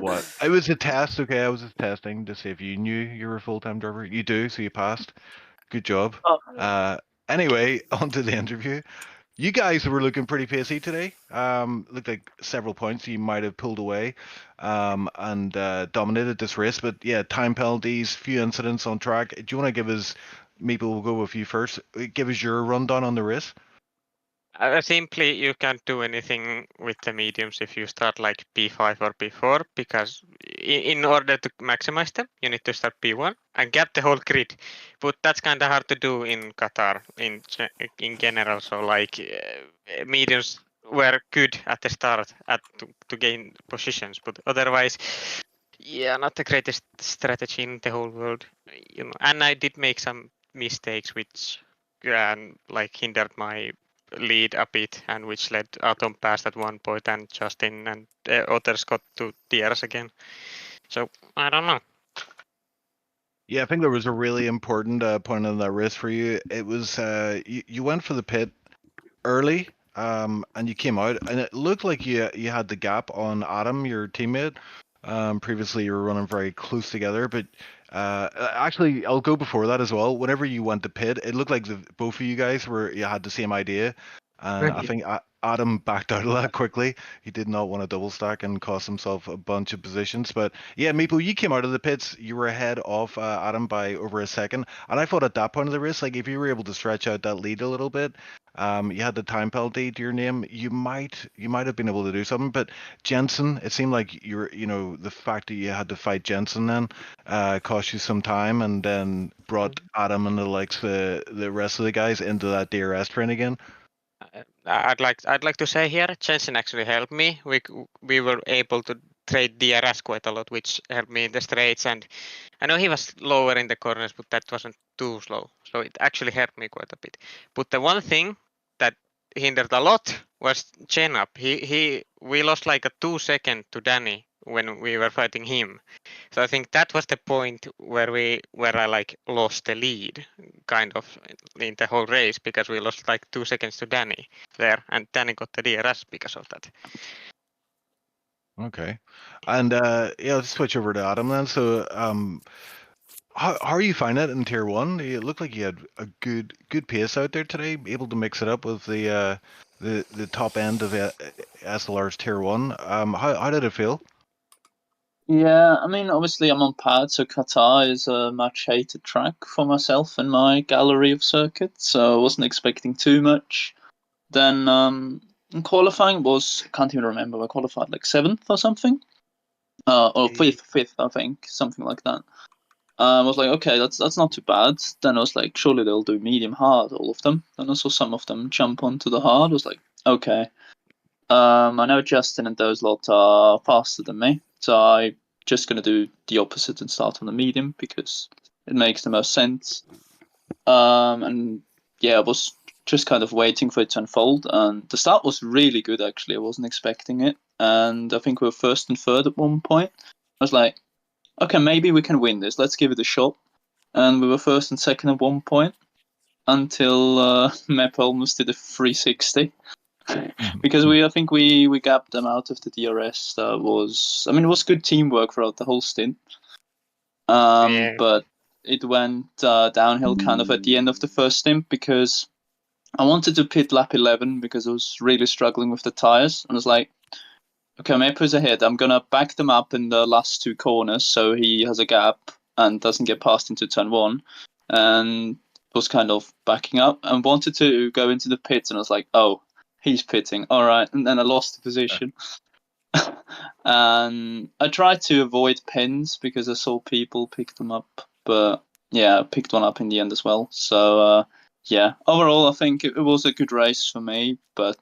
B: What? It was a test. Okay, I was just testing to see if you knew you were a full-time driver. You do, so you passed. Good job. Anyway, on to the interview. You guys were looking pretty pacey today. Looked like several points you might have pulled away, and dominated this race. But yeah, time penalties, few incidents on track. Do you want to give us? Maybe we'll go with you first. Give us your rundown on the race.
E: Simply, you can't do anything with the mediums if you start like P5 or P4, because in order to maximize them, you need to start P1 and get the whole grid. But that's kind of hard to do in Qatar in general. So like mediums were good at the start to gain positions, but otherwise, yeah, not the greatest strategy in the whole world. You know, and I did make some mistakes which like hindered my lead a bit, and which led Atom past at one point, and Justin and others got to DRS again. So I don't know.
B: Yeah, I think there was a really important point on that race for you. It was you went for the pit early, and you came out, and it looked like you had the gap on Adam, your teammate. Previously, you were running very close together, but actually, I'll go before that as well. Whenever you went to pit, it looked like both of you guys you had the same idea, and I think Adam backed out of that quickly. He did not want to double stack and cost himself a bunch of positions. But yeah, Meeple, you came out of the pits. You were ahead of Adam by over a second, and I thought at that point of the race, like if you were able to stretch out that lead a little bit, you had the time penalty to your name. You might have been able to do something. But Jensen, it seemed like the fact that you had to fight Jensen then cost you some time, and then brought Adam and the rest of the guys into that DRS train again.
E: I'd like to say here, Jensen actually helped me. We were able to trade DRS quite a lot, which helped me in the straights. And I know he was lower in the corners, but that wasn't too slow, so it actually helped me quite a bit. But the one thing that hindered a lot was Chen up. We lost like a 2 second to Danny when we were fighting him. So I think that was the point where I like lost the lead kind of in the whole race, because we lost like 2 seconds to Danny there, and Danny got the DRS because of that.
B: Okay, and yeah, let's switch over to Adam then. So, how are you finding it in Tier 1? It looked like you had a good pace out there today, able to mix it up with the top end of SLR's Tier 1. How did it feel?
F: Yeah, I mean, obviously I'm on pad, so Qatar is a much hated track for myself and my gallery of circuits, so I wasn't expecting too much. Then in qualifying I can't even remember, I qualified like 7th or something. Or fifth, I think, something like that. I was like, okay, that's not too bad. Then I was like, surely they'll do medium hard, all of them. Then I saw some of them jump onto the hard. I was like, okay. I know Justin and those lot are faster than me, so I'm just gonna do the opposite and start on the medium because it makes the most sense. And yeah, I was just kind of waiting for it to unfold, and the start was really good actually. I wasn't expecting it, and I think we were first and third at one point. I was like, okay, maybe we can win this. Let's give it a shot. And we were first and second at one point until Mep almost did a 360. Because I think we gapped them out of the DRS. It was good teamwork throughout the whole stint. But it went downhill kind of at the end of the first stint because I wanted to pit lap 11 because I was really struggling with the tires. And I was like, okay, Mepo's ahead. I'm going to back them up in the last 2 corners so he has a gap and doesn't get passed into turn 1. And was kind of backing up and wanted to go into the pits. And I was like, oh, he's pitting. All right. And then I lost the position. And I tried to avoid pins because I saw people pick them up. But yeah, I picked one up in the end as well. So yeah, overall, I think it was a good race for me. But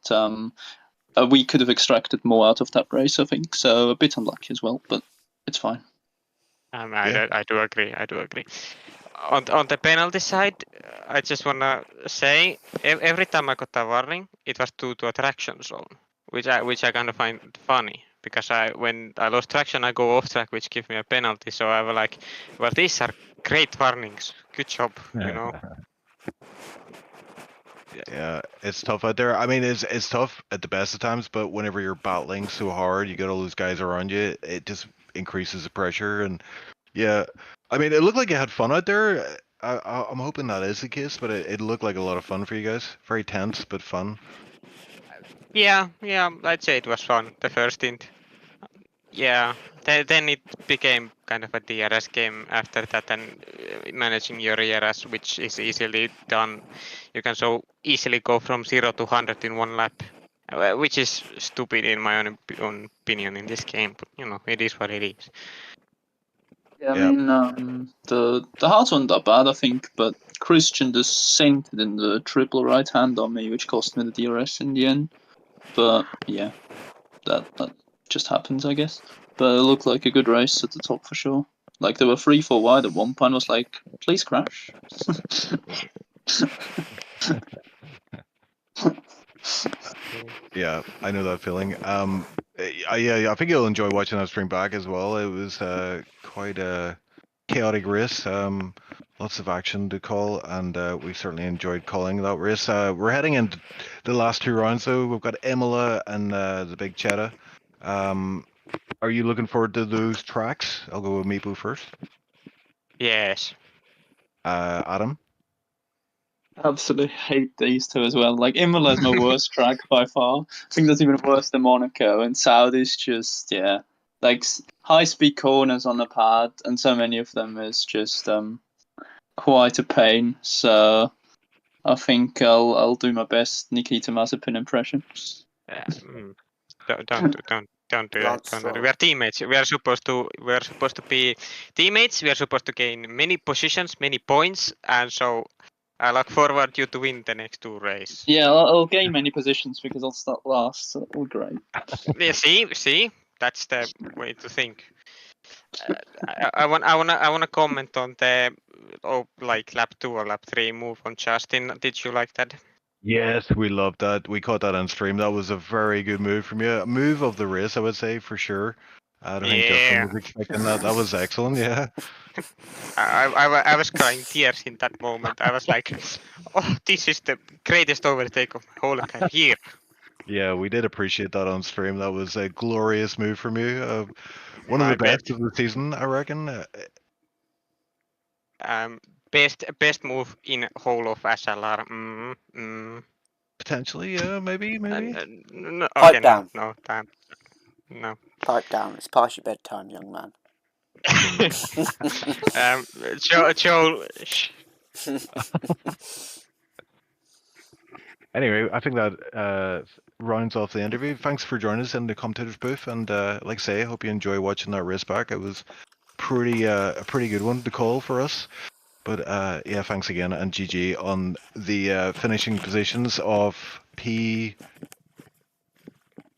F: we could have extracted more out of that race, I think. So a bit unlucky as well, but it's fine.
E: I do agree. On the penalty side, I just wanna say every time I got a warning, it was due to a traction zone, which I kind of find funny because when I lost traction, I go off track, which gives me a penalty. So I was like, well, these are great warnings. Good job. You know.
B: Yeah, it's tough out there. I mean, it's tough at the best of times, but whenever you're battling so hard, you get all those guys around you, it just increases the pressure. And yeah, I mean, it looked like you had fun out there. I'm hoping that is the case, but it looked like a lot of fun for you guys. Very tense, but fun.
E: Yeah, I'd say it was fun. The first stint. Yeah, then it became kind of a DRS game after that, and managing your ERS, which is easily done. You can so easily go from 0 to 100 in one lap, which is stupid in my own opinion in this game. But you know, it is what it is.
F: Yeah, I
B: Yeah.
F: mean, the hearts weren't that bad, I think, but Christian just sainted in the triple right hand on me, which cost me the DRS in the end. But yeah, that just happens, I guess. But it looked like a good race at the top for sure. Like there were 3-4 wide at one point. I was like, please crash.
B: Yeah, I know that feeling. Yeah, I think you'll enjoy watching that stream back as well. It was quite a chaotic race. Lots of action to call, and we certainly enjoyed calling that race. We're heading into the last two rounds, though. We've got Imola and the Big Cheddar. Are you looking forward to those tracks? I'll go with Meepo first.
E: Yes.
B: Adam?
F: Absolutely hate these two as well. Like Imola is my worst track by far. I think that's even worse than Monaco. And Saudi's just like high speed corners on the pad, and so many of them is just quite a pain. So I think I'll do my best Nikita Mazepin impression.
E: Don't do that. Don't do that. We are teammates. We are supposed to be teammates. We are supposed to gain many positions, many points, and so I look forward you to win the next two races.
F: Yeah, I'll gain many positions because I'll start last. So all great.
E: Yeah, see, that's the way to think. I wanna comment on the like lap 2 or lap 3 move on Justin. Did you like that?
B: Yes, we loved that. We caught that on stream. That was a very good move from you. A move of the race, I would say, for sure. I don't think Justin was expecting that. That was excellent, yeah.
E: I was crying tears in that moment. I was like, oh, this is the greatest overtake of my whole career.
B: Yeah, we did appreciate that on stream. That was a glorious move from you. One of
E: My
B: the best of the season, I reckon.
E: Best move in whole of SLR.
B: Potentially, yeah, maybe.
E: No,
A: Pipe
E: okay,
A: down.
E: no, damn, no.
A: Pipe down. It's past your bedtime, young man.
E: Joel.
B: Anyway, I think that rounds off the interview. Thanks for joining us in the commentators booth, and like I say, I hope you enjoy watching that race back. It was a pretty good one to call for us. But yeah, thanks again, and GG on the finishing positions of P6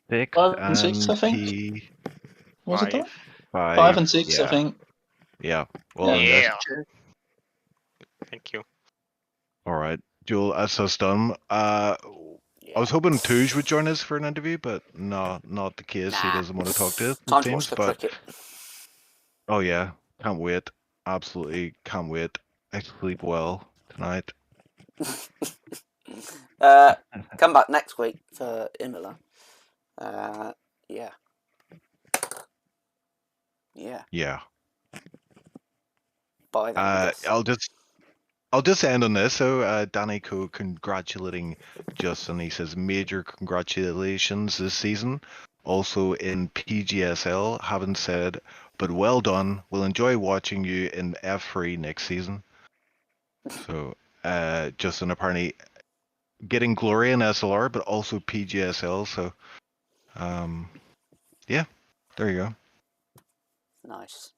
F: 5 and
B: and
F: 6, I think.
B: P5.
F: Was it that? 5 and 6,
B: yeah.
F: I think.
B: Yeah. Well done, guys.
E: Thank you.
B: All right, Joel, as us done. I was hoping Touge would join us for an interview, but no, not the case. He doesn't want to talk to us.
A: Time to watch the cricket.
B: Oh yeah, can't wait. Absolutely can't wait. I sleep well tonight.
A: Come back next week for Imola. Yeah. Bye then, I guess.
B: I'll just end on this. So Danny Co congratulating Justin. He says major congratulations this season. Also in PGSL, haven't said, but well done. We'll enjoy watching you in F3 next season. So Justin apparently getting glory in SLR, but also PGSL. So yeah, there you go.
A: Nice.